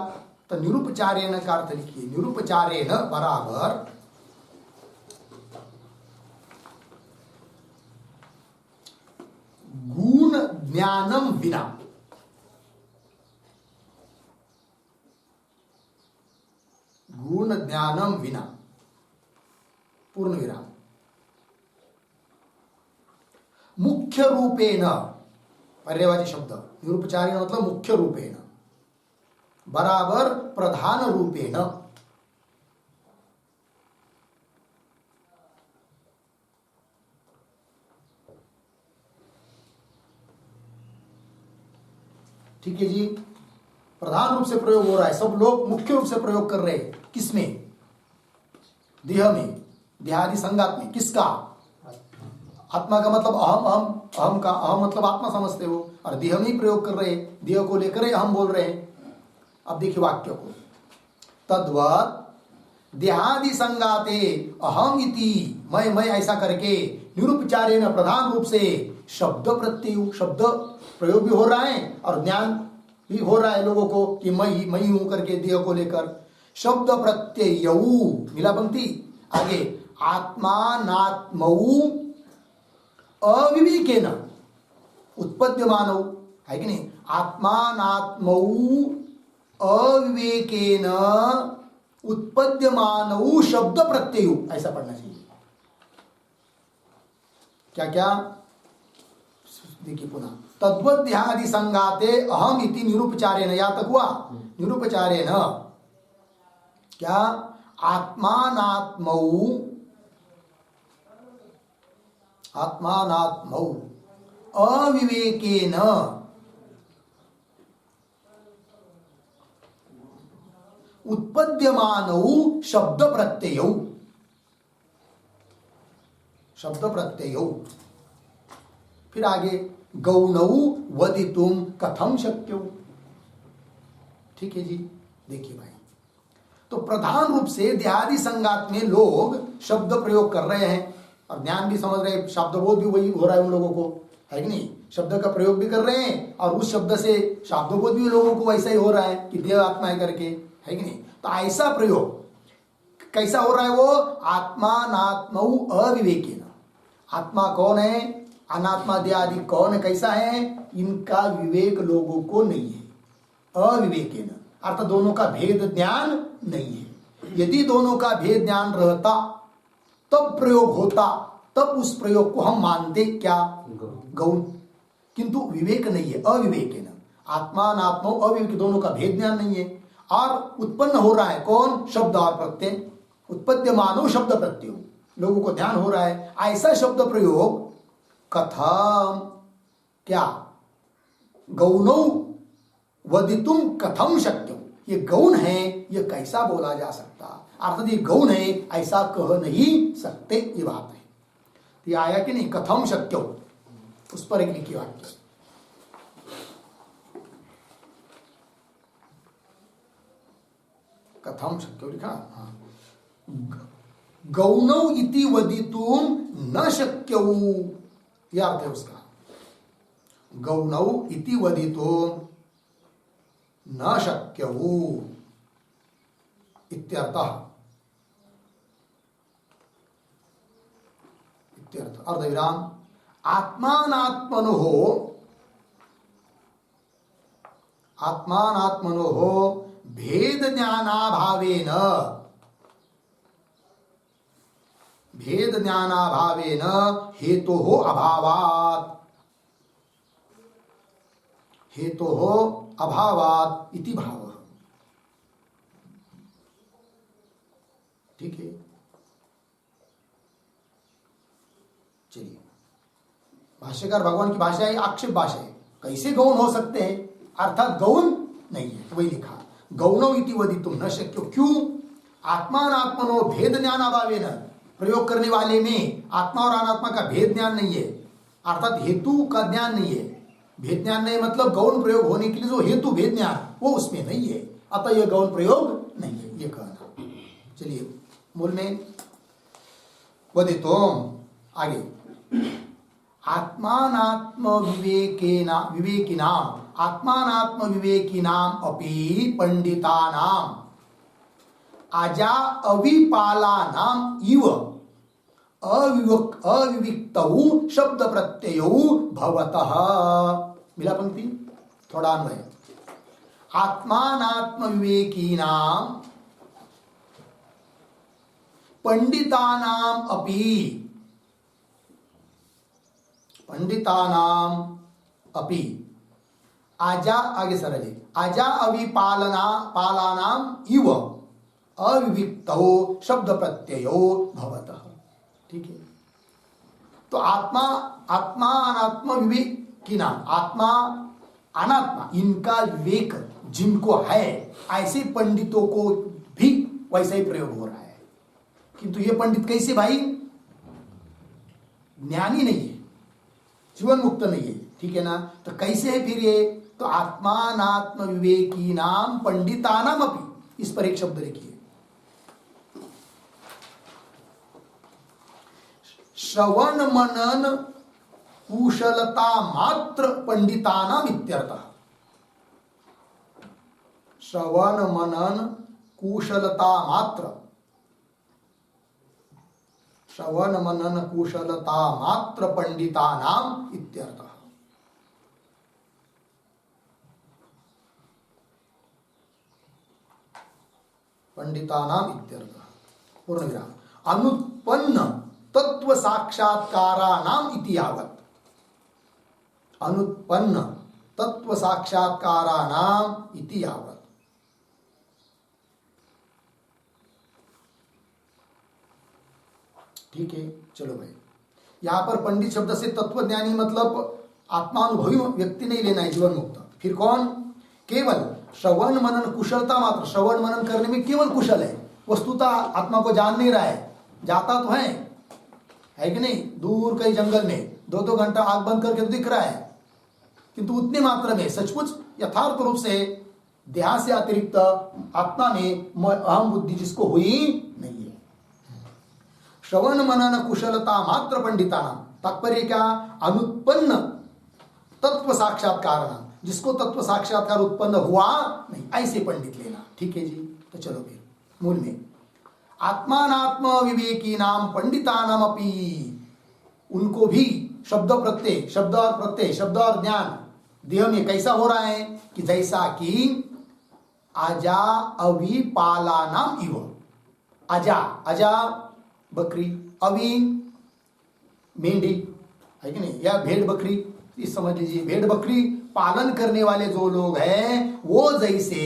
तो निरूपचारेण का अर्थ लिखिए, निरूपचारेण बराबर गुण ज्ञानम विना, गुण ज्ञानम विना, पूर्ण विराम, मुख्य रूपेण, पर्यायवाची शब्द, निरूपचारेण मतलब मुख्य रूपेण, बराबर प्रधान रूपेण, ठीक है जी, प्रधान रूप से प्रयोग हो रहा है, सब लोग मुख्य रूप से प्रयोग कर रहे हैं, किसमें? देह में, देहादि संगात में। किसका? आत्मा का मतलब अहम, अहम, अहम का, अहम मतलब आत्मा समझते हो, और देह में ही प्रयोग कर रहे हैं, देह को लेकर हम बोल रहे हैं। अब देखिए वाक्य को, तद्वत् देहादि संगाते अहम इति, मैं ऐसा करके, निरूपचारेण प्रधान रूप से, शब्द प्रत्यय, शब्द प्रयोग भी हो रहा है और ज्ञान भी हो रहा है लोगों को कि मैं ही हूं करके देह को लेकर, शब्द प्रत्ययौ, मिला पंक्ति? आगे आत्मानात्मौ अविवेकेन उत्पद्यमानौ, है कि नहीं? आत्मानात्मौ अविवेकेन उत्पद्यमानौ शब्द प्रत्ययौ, ऐसा पढ़ना चाहिए। क्या क्या? देखिए पुनः, तद्वत् देहादि संगाते अहम इति निरूपचारेण, या तक हुआ? निरूपचारेण क्या? आत्मानात्मौ, आत्मानात्मौ अविवेकेन उत्पद्यमानौ शब्द प्रत्ययौ, शब्द प्रत्यय। फिर आगे गौणौ वदितुम कथम शक्यो। ठीक है जी, देखिए भाई, तो प्रधान रूप से देहादि संगात में लोग शब्द प्रयोग कर रहे हैं और ज्ञान भी समझ रहे हैं, शब्दबोध भी वही हो रहा है उन लोगों को, है कि नहीं? शब्द का प्रयोग भी कर रहे हैं और उस शब्द से शब्दबोध भी लोगों को वैसा ही हो रहा है कि देव आत्मा है करके, है कि नहीं? तो ऐसा प्रयोग कैसा हो रहा है? वो आत्मानात्मौ अविवेकेन। आत्मा कौन है, अनात्मा देहादि कौन है, कैसा है, इनका विवेक लोगों को नहीं है। अविवेकेन अर्थात दोनों का भेद ज्ञान नहीं है। यदि दोनों का भेद ज्ञान रहता तब प्रयोग होता, तब उस प्रयोग को हम मानते क्या, गौण। किंतु विवेक नहीं है, अविवेकेन। आत्मा अनात्मा अविवेक, दोनों का भेद ज्ञान नहीं है और उत्पन्न हो रहा है कौन, शब्द और प्रत्यय। उत्पद्यमानो शब्द प्रत्यय, लोगों को ध्यान हो रहा है ऐसा शब्द प्रयोग। कथम क्या, गौणौ वदितुम कथम शक्यम, ये गौण है, ये कैसा बोला जा सकता, अर्थात ये गौण है ऐसा कह नहीं सकते, ये बात है। तो ये आया कि नहीं, कथम शक्यो, उस पर एक लिखिए वाक्य। कथम शक्यो लिखा, हाँ। गौणौ इति वदितुम न शक्यौ, यह अर्थ है उसका। गौणौ इति वदितुम न शक्यौ इत्यर्थः। इत्यर्थ अर्धविराम। आत्मानात्मनोः भेद ज्ञानाभावेन, भेद ज्ञानाभावेन हेतोः अभावात्, हेतोः अभावात् इति भावः। ठीक है, चलिए। भाष्यकार भगवान की भाषा है, आक्षेप भाषा है, कैसे गौण हो सकते हैं, अर्थात गौण नहीं है। तो वही लिखा, गौणौ इति वदितुम न शक्यो। क्यों? आत्मानात्मनो भेद ज्ञान अभावेन, प्रयोग करने वाले में आत्मा और अनात्मा का भेद ज्ञान नहीं है, अर्थात हेतु का ज्ञान नहीं है। भेद ज्ञान नहीं मतलब गौण प्रयोग होने के लिए जो हेतु भेद ज्ञान वो उसमें नहीं है, अतः यह गौण प्रयोग नहीं है, ये कहना। चलिए मूल में वदितुम आगे, आत्मानात्म विवेकिनाम, आत्मानात्म विवेकिनाम अपि पंडितानाम आजा अविपालानाम इव अविविक्तौ शब्द प्रत्ययौ भवतः। मिला पंक्ति, थोड़ा अन्वय। आत्मानात्म विवेकीनाम पंडितानाम अपि, पंडितानाम अपि आजा, आगे सरल है, आजा अविपालानाम इव अविविक्तौ शब्द प्रत्ययो भवतः। ठीक है, तो आत्मा, आत्मा अनात्मा विवेकिना, आत्मा अनात्मा इनका विवेक जिनको है ऐसे पंडितों को भी वैसा ही प्रयोग हो रहा है। किंतु ये पंडित कैसे भाई, ज्ञानी नहीं है, जीवन मुक्त नहीं है, ठीक है ना? तो कैसे है फिर ये? तो आत्मानात्म विवेकी नाम पंडितानाम अपि, इस पर एक शब्द लिखिए, श्रवण मनन कुशलता मात्र पंडितानाम इत्यर्थः। श्रवण मनन कुशलता मात्र, श्रवण मनन कुशलता मात्र पंडितानाम इत्यर्थः। पंडितानाम इत्यर्थः पूर्ण विराम। अनुत्पन्न तत्व साक्षात्कारानाम इति यावत्, अनुत्पन्न तत्व साक्षात्कारानाम इति यावत्। ठीक है, चलो भाई, यहां पर पंडित शब्द से तत्वज्ञानी मतलब आत्मानुभवी व्यक्ति नहीं लेना है, जीवन मुक्त। फिर कौन? केवल श्रवण मनन कुशलता मात्र, श्रवण मनन करने में केवल कुशल है, वस्तुतः आत्मा को जान नहीं रहा है, जाता तो है है कि नहीं? दूर कहीं जंगल में 2-2 घंटा आग बंद करके तो दिख रहा है, किंतु उतनी मात्रा में सचमुच यथार्थ रूप से देह से अतिरिक्त आत्मा में अहम बुद्धि जिसको हुई नहीं है। श्रवण मनन कुशलता मात्र पंडिता नाम, तात्पर्य क्या? अनुत्पन्न तत्व साक्षात्कार, जिसको तत्व साक्षात्कार उत्पन्न हुआ नहीं, ऐसे पंडित लेना। ठीक है जी। तो चलो फिर मूल में, आत्मानात्म विवेकी नाम पंडिता नाम अपी, उनको भी शब्द प्रत्यय, शब्द और प्रत्यय, शब्द और ज्ञान देह में कैसा हो रहा है कि जैसा कि अजा अविपाला नाम इव, अजा, अजा बकरी, अवि मेंढी, है कि नहीं, या भेड़ बकरी, इस समझ लीजिए, भेड़ बकरी पालन करने वाले जो लोग हैं वो जैसे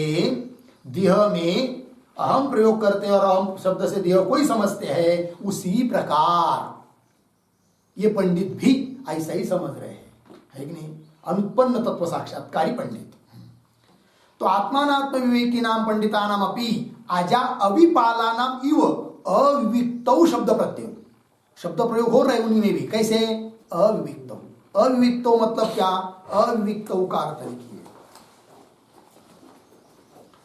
देह में अहम प्रयोग करते हैं और अहम शब्द से देह को ही समझते हैं, उसी प्रकार ये पंडित भी ऐसा ही समझ रहे हैं, है कि नहीं? अनुत्पन्न तत्व साक्षात्कारी पंडित। तो आत्मानात्म विवेकी नाम पंडिता नाम अपि अजा अविपाला नाम इव अविविक्तौ शब्द प्रत्यय, शब्द प्रयोग हो रहे उन्हीं में भी। कैसे? अविविक्तौ। अविविक्तौ मतलब क्या? अविविक्तौ का अर्थ लिखिए,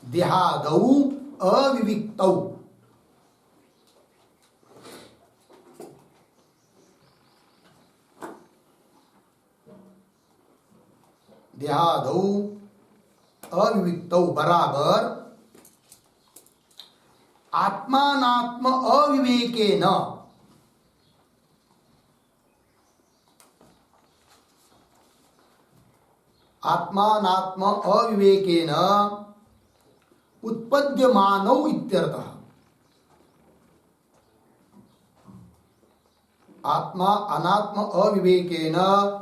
देहादौ अविविक्तौ, देहादौ अविविक्तौ बराबर आत्मानात्म अविवेकेन, आत्मानात्म अविवेकेन उत्पद्यमानौ इत्यर्थः। आत्मा अनात्म अविवेकेन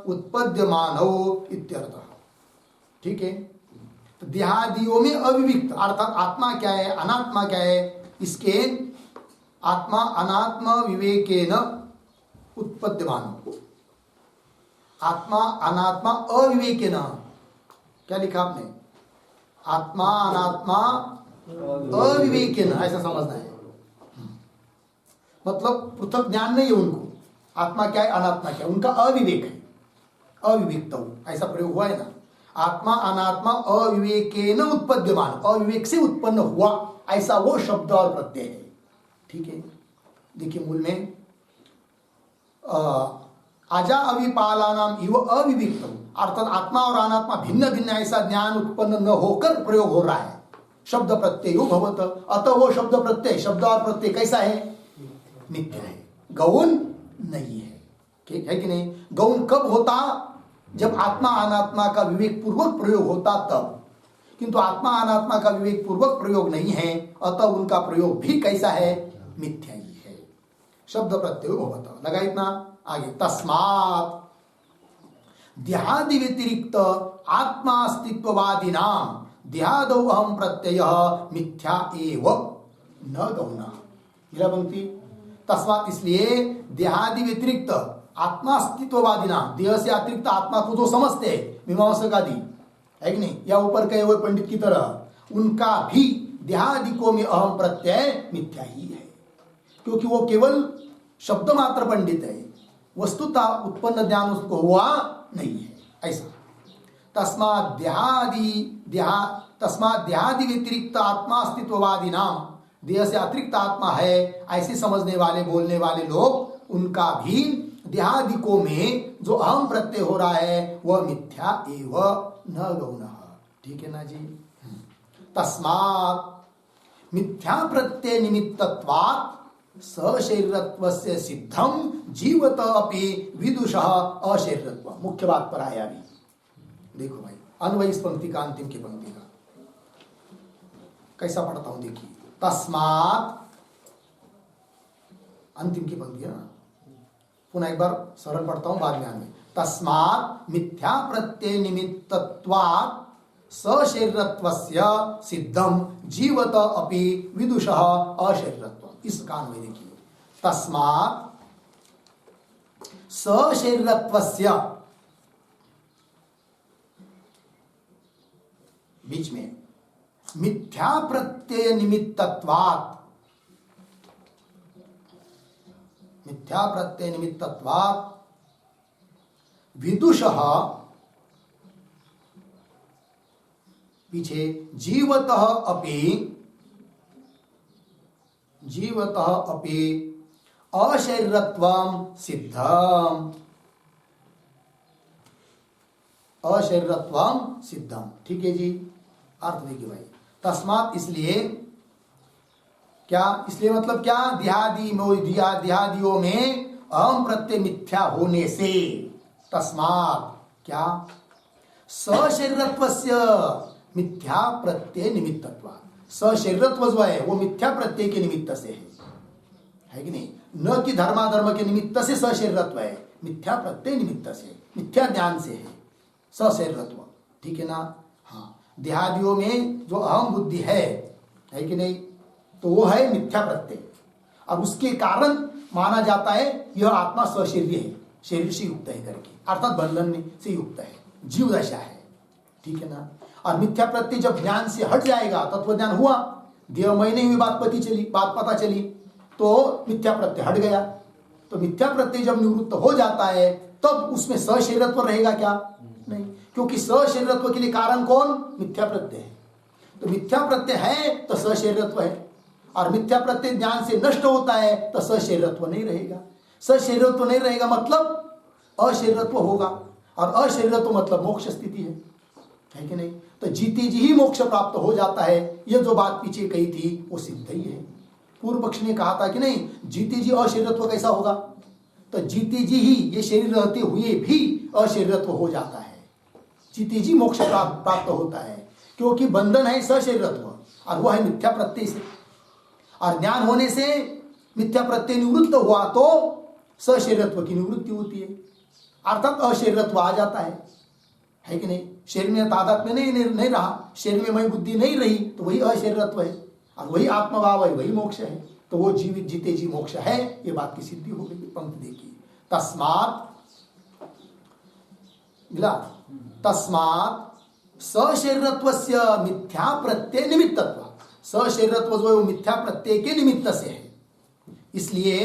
उत्पद्यमानौ इत्यर्थः। ठीक है। तो देहादियों में अविविक्त अर्थात आत्मा क्या है, अनात्मा क्या है, इसके आत्मा अनात्म विवेकेन उत्पद्यमान, आत्मा अनात्मा अविवेकेन, क्या लिखा आपने? आत्मा अनात्मा अविवेकेन, ऐसा समझना है। मतलब पृथक ज्ञान नहीं है उनको, आत्मा क्या है अनात्मा क्या है, उनका अविवेक है, अविवेक, ऐसा प्रयोग हुआ है ना। आत्मा अनात्मा अविवेकेन उत्पद्यमान, अविवेक से उत्पन्न हुआ, ऐसा वो शब्द और प्रत्यय है। ठीक है। देखिए मूल में अजा अविपाला नाम इव अविविक्त, अर्थात आत्मा और अनात्मा भिन्न भिन्न ऐसा ज्ञान उत्पन्न न होकर प्रयोग हो रहा है। शब्द प्रत्ययो भवत, अतः वो शब्द प्रत्यय, शब्द और प्रत्यय कैसा है? नित्य है, गौण नहीं है। ठीक है कि नहीं? गौण कब होता? जब आत्मा अनात्मा का विवेक पूर्वक प्रयोग होता तब, किंतु आत्मा अनात्मा का विवेक पूर्वक प्रयोग नहीं है, अतः उनका प्रयोग भी कैसा है? मिथ्या ही है। शब्द प्रत्यय होता लगा इतना। आगे तस्मात् देहादि व्यतिरिक्त आत्मा अस्तित्ववादी नाम देहादौ अहम प्रत्यय मिथ्या एव न गौना। गिरा पंक्ति। तस्मात् इसलिए देहादि व्यतिरिक्त आत्मा अस्तित्ववादी नाम, देह से अतिरिक्त आत्मा को जो समझते हैं मीमांसक आदि, है कि नहीं, या ऊपर कहे हुए पंडित की तरह, उनका भी देहादिकों में अहम प्रत्यय मिथ्या ही है, क्योंकि वो केवल शब्द मात्र पंडित है, वस्तुतः उत्पन्न ज्ञान उसको हुआ नहीं है। ऐसा तस्मात् देहादि व्यतिरिक्त आत्मा अस्तित्ववादी नाम, देह से अतिरिक्त आत्मा है ऐसे समझने वाले बोलने वाले लोग, उनका भी देहादिकों में जो अहम प्रत्यय हो रहा है वह मिथ्या एव न गौण। ठीक है ना जी। तस्मात् मिथ्या प्रत्यय निमित्तत्वात् सशरीरत्वस्य सिद्धम जीवत अपि विदुषः अशरीरत्व। मुख्य बात पर आया अभी। देखो भाई, अन्वय इस पंक्ति का अंतिम की पंक्ति का कैसा पढ़ता हूं, देखिए। तस्मात्, अंतिम की पंक्ति है ना, पुनः एक बार सरल पढ़ता हूं, बाद में आने। तस्मात् मिथ्या प्रत्यय निमित्तत्वात् सशरीरत्वस्य सिद्धम जीवत अपि विदुषः अशरीरत्व। इसका अन्वय देखिए। तस्मात् सशरीरत्वस्य, बीच में मिथ्या प्रत्यय निमित्तत्वात्, मिथ्या प्रत्यय निमित्तत्वात् विदुषः पीछे जीवतः अपि अशरीरत्वं सिद्धम, अशरीरत्वं सिद्धम। ठीक है जी, अर्थ देखिए भाई। तस्मात् इसलिए, क्या इसलिए मतलब क्या, देहादियों में अहम प्रत्यय मिथ्या होने से, तस्मात् क्या, सशरीरत्वस्य मिथ्या प्रत्यय निमित्तत्वात्, सशरीरत्व जो है वो मिथ्या प्रत्यय के निमित्त से है कि नहीं, न कि धर्माधर्म के निमित्त से सशरीरत्व है, मिथ्या प्रत्यय निमित्त से, मिथ्या ज्ञान से है सशरीरत्व। ठीक है ना। हाँ, देहादियों में जो अहम बुद्धि है कि नहीं, तो वो है मिथ्या प्रत्यय, और उसके कारण माना जाता है यह आत्मा सशरीर है, शरीर से युक्त है करके, अर्थात बंधन से युक्त है, जीव दशा है। ठीक है ना। और मिथ्या प्रत्यय जब ज्ञान से हट जाएगा, तत्व ज्ञान हुआ, देहमय नहीं हुई बात पता चली, तो मिथ्या प्रत्यय हट गया। तो मिथ्या प्रत्यय जब निवृत्त हो जाता है तब उसमें सशरीरत्व रहेगा क्या, नहीं, क्योंकि सशरीरत्व के लिए कारण कौन, मिथ्या प्रत्यय है। तो मिथ्या प्रत्यय है तो सशरीरत्व है, और मिथ्या प्रत्यय ज्ञान से नष्ट होता है तो सशरीरत्व नहीं रहेगा। सशरीरत्व नहीं रहेगा मतलब अशरीरत्व होगा, और अशरीरत्व मतलब मोक्ष स्थिति है कि नहीं। तो जीते जी ही मोक्ष प्राप्त हो जाता है, यह जो बात पीछे कही थी वो सिद्ध ही है। पूर्व पक्ष ने कहा था कि नहीं, जीते जी अशरीरत्व कैसा होगा, तो जीते जी ही ये शरीर रहते हुए भी अशरीरत्व हो जाता है, जीते जी मोक्ष प्राप्त होता है, क्योंकि बंधन है सशरीरत्व और वह है मिथ्या प्रत्यय से, और ज्ञान होने से मिथ्या प्रत्यय निवृत्त हुआ तो सशरीरत्व की निवृत्ति होती है, अर्थात अशरीरत्व आ जाता है कि नहीं। शरीर में तादात में नहीं रहा, शरीर में मई बुद्धि नहीं रही, तो वही अशरीरत्व है, और वही आत्मभाव है, वही मोक्ष है। तो वो जीवित जीते जी मोक्ष है, ये बात की सिद्धि हो गई। पंक्ति देखिए, तस्मात् सशरीरत्वस्य मिथ्या प्रत्यय निमित्तत्व, सशरीरत्व जो है वो मिथ्या प्रत्यय के निमित्त से है। इसलिए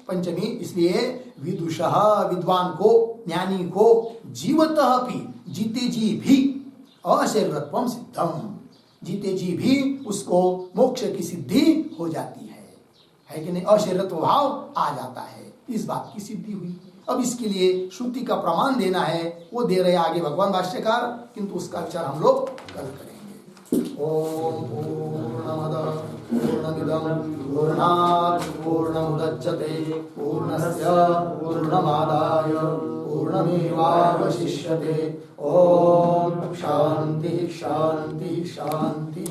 पंचमी, इसलिए विदुषः विद्वान को, ज्ञानी को, जीवतः भी, जीते जी भी अशरीरत्वं सिद्धम, जीते जी भी उसको मोक्ष की सिद्धि हो जाती है कि नहीं, अशरीरत्व भाव आ जाता है, इस बात की सिद्धि हुई। अब इसके लिए श्रुति का प्रमाण देना है, वो दे रहे आगे भगवान भाष्यकार, किंतु उसका विचार हम लोग कल करेंगे। ओम पूर्णमदः पूर्णमिदं पूर्णात् पूर्णमुदच्यते पूर्णस्य पूर्णमादाय पूर्णमेवावशिष्यते। ओम शांति शांति शांति।